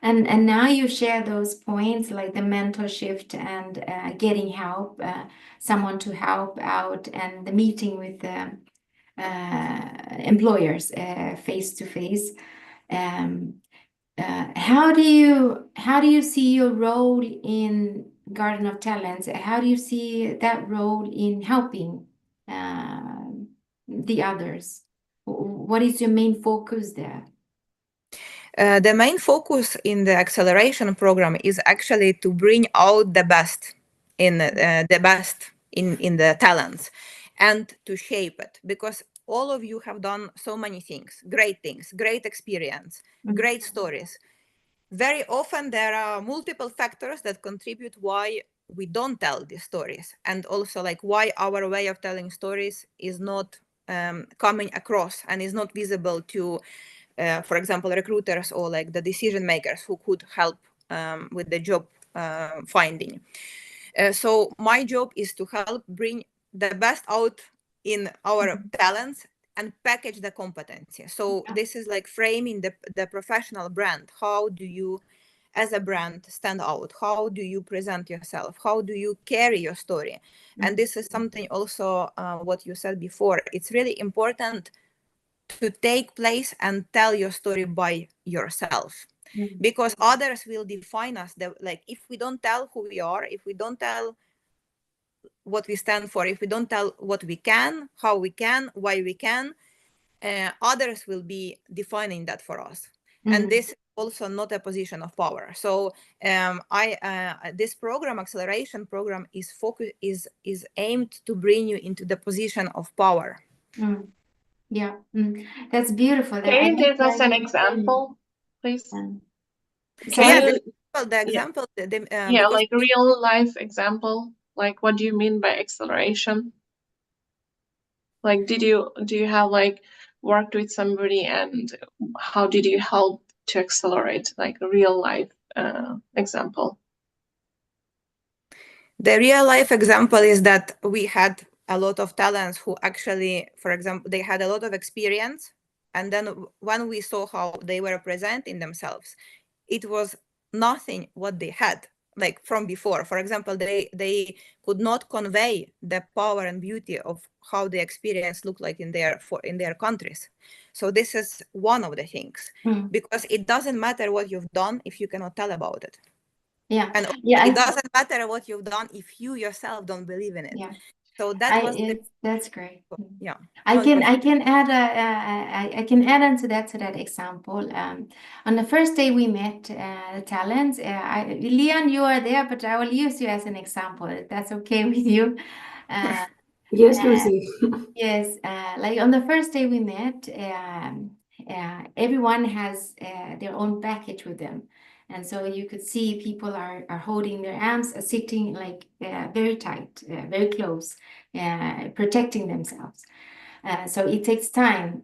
And now you share those points like the mental shift and getting help, someone to help out, and the meeting with employers face to face. How do you see your role in Garden of Talents? How do you see that role in helping the others? What is your main focus there? The main focus in the acceleration program is actually to bring out the best in the talents and to shape it, because all of you have done so many things, great experience, great stories. Very often there are multiple factors that contribute why we don't tell these stories, and also like why our way of telling stories is not coming across and is not visible to for example, recruiters or like the decision makers who could help with the job finding. So my job is to help bring the best out in our talents and package the competency. So this is like framing the professional brand. How do you, as a brand, stand out? How do you present yourself? How do you carry your story? And this is something also what you said before. It's really important to take place and tell your story by yourself, because others will define us. Like if we don't tell who we are, if we don't tell what we stand for, if we don't tell what we can, how we can, why we can, others will be defining that for us. And this is also not a position of power. So this program, acceleration program, is aimed to bring you into the position of power. Yeah, that's beautiful. Can you give us an example, please? The example. Like a real life example. Like, what do you mean by acceleration? Like, do you have like worked with somebody, and how did you help to accelerate, like a real life example? The real life example is that we had a lot of talents who actually, for example, they had a lot of experience. And then when we saw how they were presenting themselves, it was nothing what they had like from before. For example, they could not convey the power and beauty of how the experience looked like in their countries. So this is one of the things, because it doesn't matter what you've done if you cannot tell about it. Yeah. And it doesn't matter what you've done if you yourself don't believe in it. Yeah. So that's great. Yeah. I can add on to that example. On the first day we met the talents, Leon, you are there, but I will use you as an example, if that's okay with you. Yes, Lucy. Yes, like on the first day we met, everyone has their own package with them. And so you could see people are holding their arms, sitting like very tight, very close, protecting themselves. So it takes time,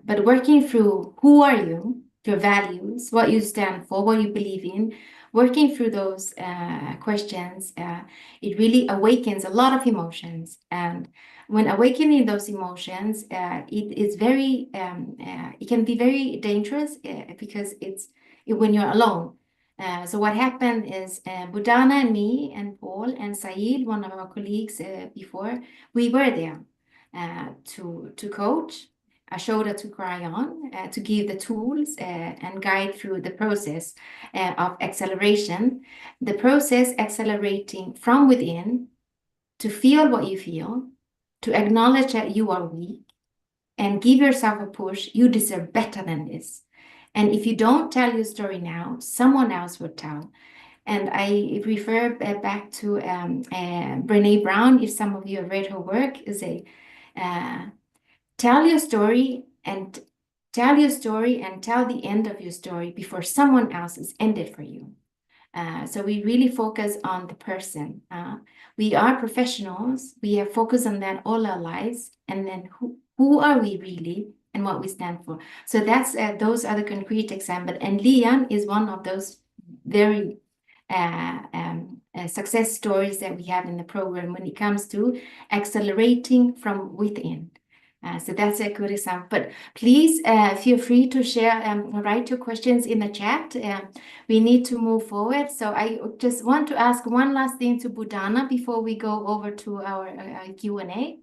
but working through who are you, your values, what you stand for, what you believe in, working through those questions, it really awakens a lot of emotions. And when awakening those emotions, it is very, it can be very dangerous because it's when you're alone. So what happened is Budana and me and Paul and Sail, one of our colleagues before, we were there to coach, a shoulder to cry on, to give the tools and guide through the process of acceleration. The process accelerating from within, to feel what you feel, to acknowledge that you are weak, and give yourself a push. You deserve better than this. And if you don't tell your story now, someone else will tell. And I refer back to Brene Brown. If some of you have read her work, is a tell your story and tell the end of your story before someone else has ended for you. So we really focus on the person. We are professionals. We have focused on that all our lives. And then who are we really and what we stand for? So that's those are the concrete examples. And Lian is one of those very success stories that we have in the program when it comes to accelerating from within. So that's a good example. But please feel free to share, write your questions in the chat. We need to move forward. So I just want to ask one last thing to Budana before we go over to our Q&A.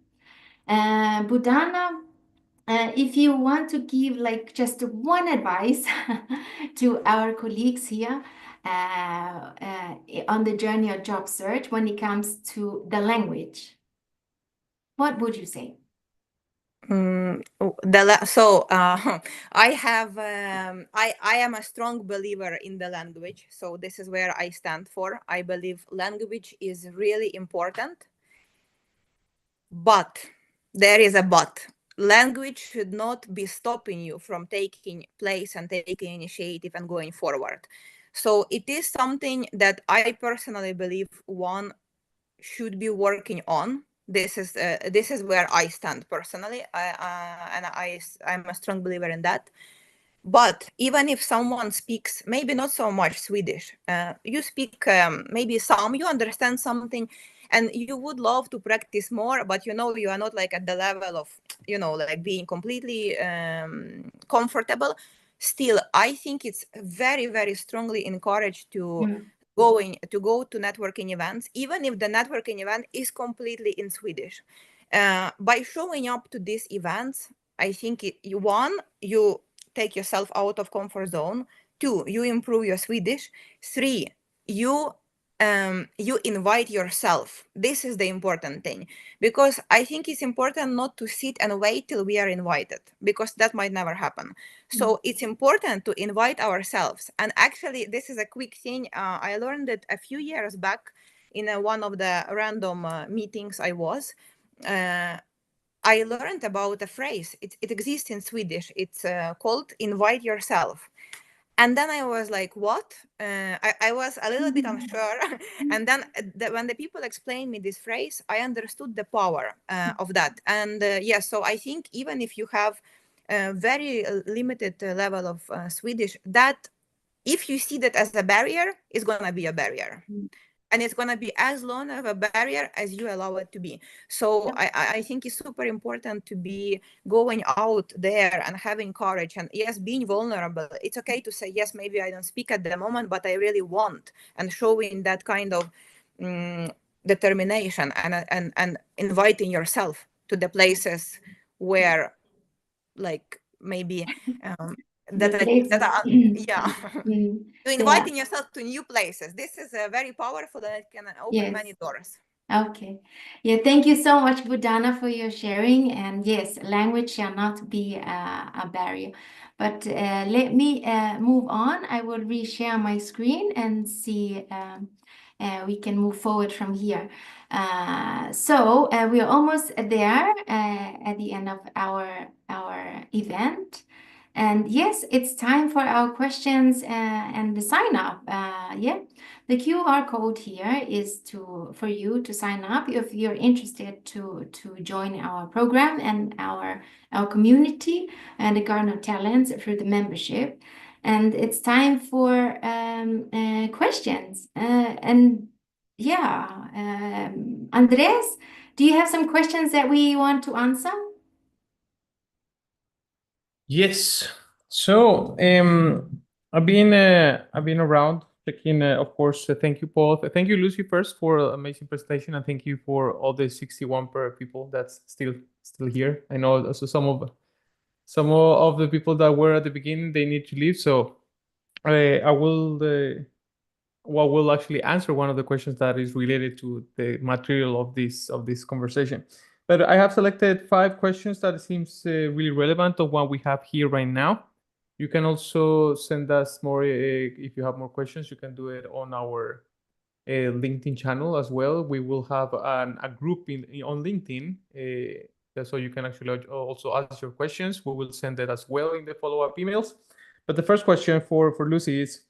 Budana, if you want to give like just one advice to our colleagues here on the journey of job search when it comes to the language, what would you say? I am a strong believer in the language. So this is where I stand for. I believe language is really important. But there is a but. Language should not be stopping you from taking place and taking initiative and going forward. So it is something that I personally believe one should be working on. This is where I stand personally, I'm a strong believer in that. But even if someone speaks maybe not so much Swedish, you speak maybe some, you understand something, and you would love to practice more, but you know you are not like at the level of like being completely comfortable. Still, I think it's very, very strongly encouraged to go to networking events, even if the networking event is completely in Swedish. By showing up to these events, I think you take yourself out of comfort zone. 2, you improve your Swedish. 3, you you invite yourself. This is the important thing, because I think it's important not to sit and wait till we are invited, because that might never happen. So it's important to invite ourselves. And actually, this is a quick thing. I learned it a few years back in one of the random meetings I was. I learned about a phrase. It exists in Swedish. It's called invite yourself. And then I was like, what? I was a little bit unsure. And then when the people explained me this phrase, I understood the power of that. And yes, so I think even if you have a very limited level of Swedish, that if you see that as a barrier, it's going to be a barrier. And it's going to be as long of a barrier as you allow it to be. So I think it's super important to be going out there and having courage, and yes, being vulnerable. It's okay to say, yes, maybe I don't speak at the moment, but I really want, and showing that kind of determination and inviting yourself to the places where, like, maybe yeah. To inviting yourself to new places. This is very powerful, and it can open many doors. Okay. Yeah, thank you so much, Budana, for your sharing. And yes, language shall not be a barrier. But let me move on. I will reshare my screen and see we can move forward from here. So we're almost there at the end of our event. And yes, it's time for our questions and the sign up. Yeah. The QR code here is for you to sign up if you're interested to join our program and our community and the Garden of Talents through the membership. And it's time for questions. And yeah, Andres, do you have some questions that we want to answer? Yes. So I've been around checking. Of course, thank you, Paul. Thank you, Lucy, first for an amazing presentation, and thank you for all the 61 people that's still here. I know also some of the people that were at the beginning, they need to leave. So I will will actually answer one of the questions that is related to the material of this conversation. But I have selected 5 questions that seems really relevant of what we have here right now. You can also send us more if you have more questions. You can do it on our LinkedIn channel as well. We will have a group on LinkedIn, so you can actually also ask your questions. We will send it as well in the follow-up emails. But the first question for Lucy is,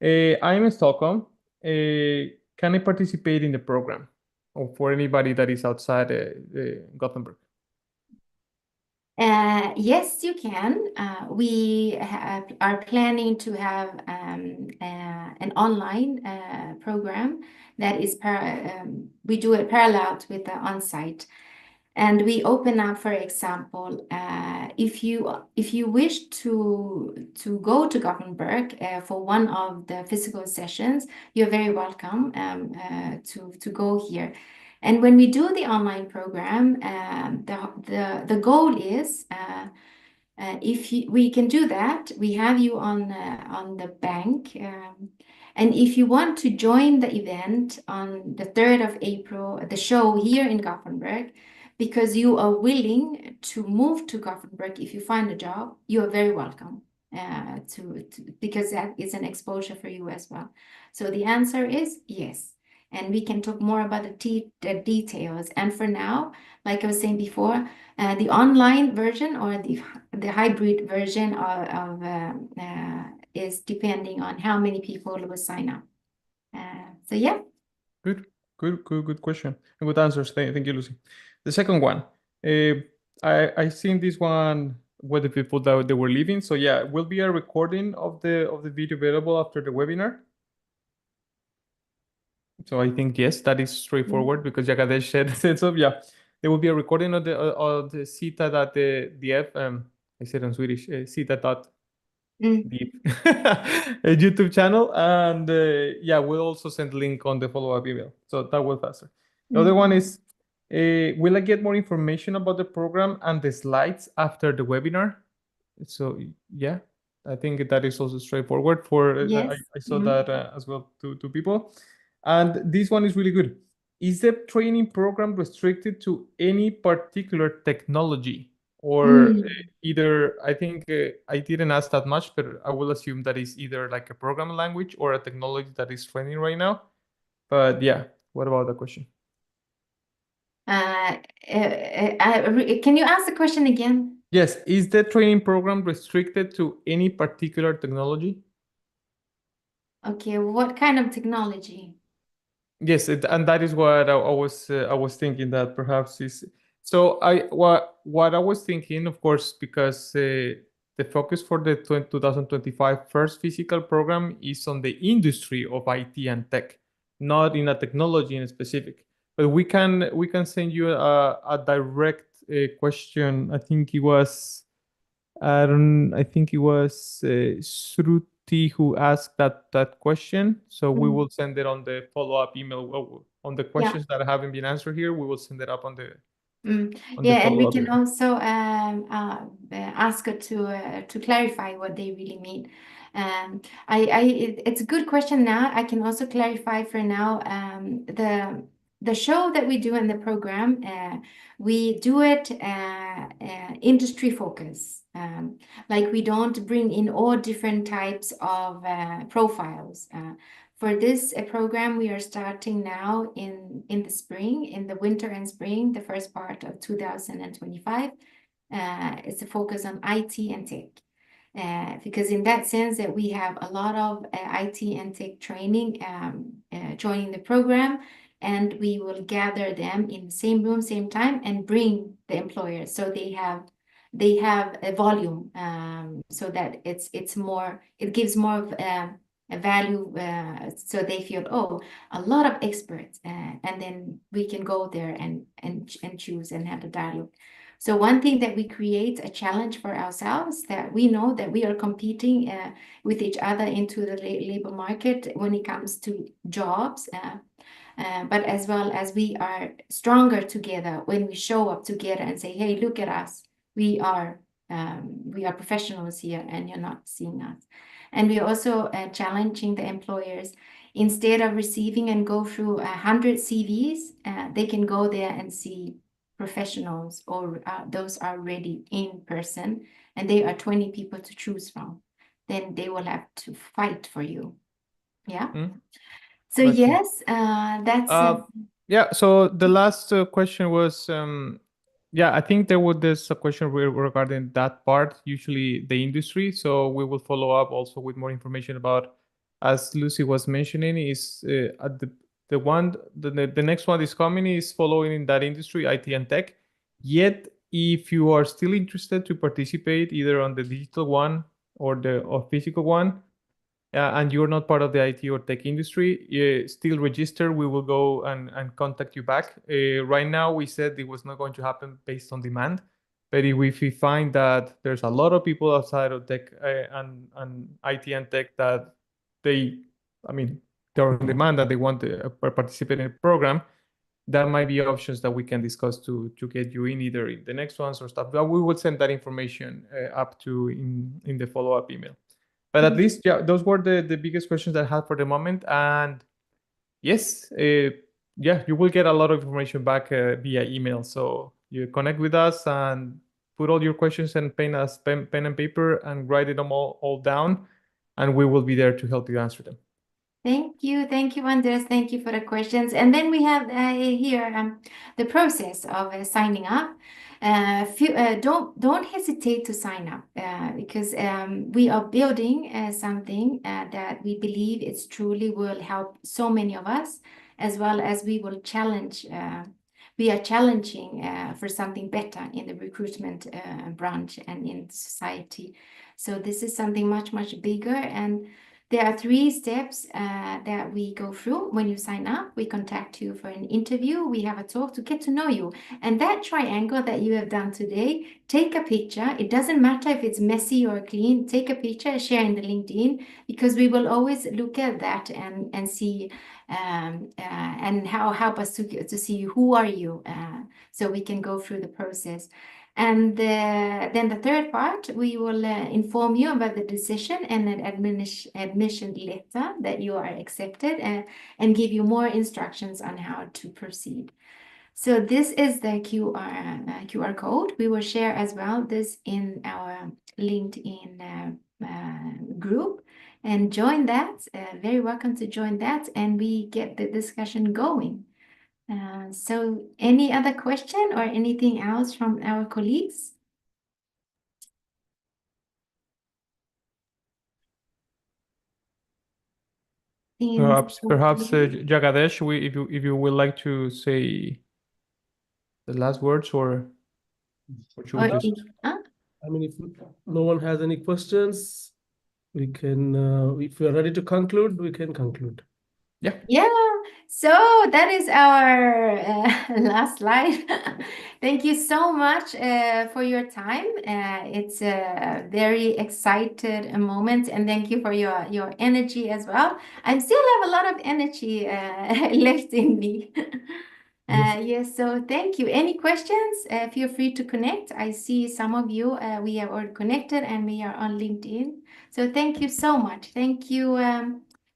I'm in Stockholm. Can I participate in the program, or for anybody that is outside Gothenburg? Yes, you can. We are planning to have an online program that is we do it parallel with the on-site. And we open up, for example, if you wish to go to Gothenburg for one of the physical sessions, you're very welcome to go here. And when we do the online program, the goal is if we can do that, we have you on the bank. And if you want to join the event on the 3rd of April, the show here in Gothenburg, because you are willing to move to Gothenburg if you find a job, you are very welcome because that is an exposure for you as well. So the answer is yes. And we can talk more about the details. And for now, like I was saying before, the online version or the hybrid version of is depending on how many people will sign up. So yeah. Good question and good answers. Thank you, Lucy. The second one, I seen this one with the people that they were leaving. So yeah, will be a recording of the video available after the webinar. So I think yes, that is straightforward because Jagadesh said so. Yeah, there will be a recording of the SITA.dev. I said in Swedish, SITA.dev YouTube channel, and yeah, we'll also send link on the follow-up email, so that will faster. The other one is, will I get more information about the program and the slides after the webinar? So yeah, I think that is also straightforward. For Yes. I saw that as well to people. And this one is really good. Is the training program restricted to any particular technology? Or either, I think I didn't ask that much, but I will assume that is either like a programming language or a technology that is training right now. But yeah, what about the question? Can you ask the question again? Yes, is the training program restricted to any particular technology? Okay, what kind of technology? Yes, and that is what I was thinking that perhaps is. So what I was thinking, of course, because the focus for the 2025 first physical program is on the industry of IT and tech, not in a technology in specific. But we can send you a direct question. I think it was Shruti who asked that question. So we will send it on the follow-up email on the questions that haven't been answered here. We will send it up on the Yeah, and we follow-up can email. also ask her to clarify what they really mean. It's a good question. Now I can also clarify for now. The show that we do in the program, we do it industry focus. Like we don't bring in all different types of profiles. For this program, we are starting now in the spring, in the winter and spring, the first part of 2025. It's a focus on IT and tech. Because in that sense that we have a lot of IT and tech training joining the program, and we will gather them in the same room, same time, and bring the employers. So they have a volume, so that it gives more of a value, so they feel, oh, a lot of experts, and then we can go there and choose and have a dialogue. So one thing that we create a challenge for ourselves, that we know that we are competing with each other into the labor market when it comes to jobs, but as well as we are stronger together when we show up together and say, hey, look at us, we are professionals here, and you're not seeing us. And we are also challenging the employers. Instead of receiving and go through 100 CVs, they can go there and see professionals, or those are ready in person, and there are 20 people to choose from. Then they will have to fight for you. Yeah. So Gotcha. yes, that's yeah. So the last question was I think there's a question regarding that part, usually the industry. So we will follow up also with more information about, as Lucy was mentioning, is at the next one is coming is following in that industry, IT and tech. Yet, if you are still interested to participate either on the digital one or the physical one, and you're not part of the IT or tech industry, still register. We will go and contact you back. Right now, we said it was not going to happen based on demand. But if we find that there's a lot of people outside of tech and IT and tech that they're on demand, that they want to participate in a program, that might be options that we can discuss to get you in either in the next ones or stuff. But we will send that information up to in the follow-up email. But at least, those were the biggest questions I had for the moment. And yes, you will get a lot of information back via email. So you connect with us and put all your questions and pen and paper and write them all down, and we will be there to help you answer them. Thank you, Andres. Thank you for the questions. And then we have here the process of signing up. Don't hesitate to sign up because we are building something that we believe it's truly will help so many of us, as well as we will challenge. We are challenging for something better in the recruitment branch and in society. So this is something much, much bigger, and there are 3 steps that we go through when you sign up. We contact you for an interview. We have a talk to get to know you. And that triangle that you have done today, take a picture. It doesn't matter if it's messy or clean. Take a picture, share in the LinkedIn, because we will always look at that and see and help us to see who are you, so we can go through the process. And then the third part, we will inform you about the decision and an admission letter that you are accepted, and give you more instructions on how to proceed. So this is the QR code. We will share as well this in our LinkedIn group, and join that. Very welcome to join that, and we get the discussion going. So any other question or anything else from our colleagues? Perhaps Jagadesh, if you would like to say the last words, or should we just? I mean, if no one has any questions, we can, if we are ready to conclude, we can conclude. Yeah, so that is our last slide. Thank you so much for your time. It's a very excited moment, and thank you for your energy as well. I still have a lot of energy left in me. Yes, so thank you. Any questions? Feel free to connect. I see some of you, we are already connected, and we are on LinkedIn. So thank you so much. Thank you,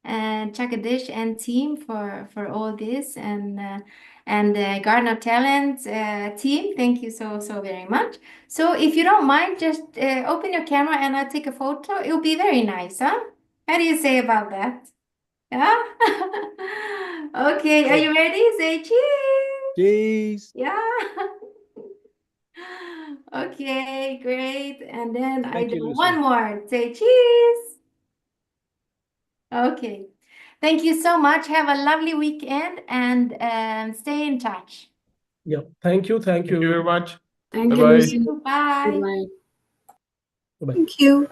Jagadish and team for all this, and Gardener Talent team. Thank you so very much. So if you don't mind, just open your camera and I'll take a photo. It'll be very nice, huh? How do you say about that? Yeah. Okay, are you ready? Say cheese. Cheese. Yeah. Okay, great. And then I Thank do you, Lucy. one more. Say cheese. Okay. Thank you so much. Have a lovely weekend, and stay in touch. Yeah, thank you. Thank Thank you you. very much. Thank you, Bye-bye. Lucy. Bye. Bye-bye. Bye-bye. Thank you.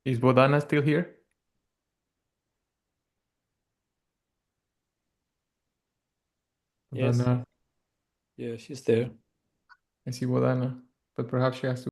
Is Bodana still here? Yes. Bodana, Yeah, she's there. I see Bodana, but perhaps she has to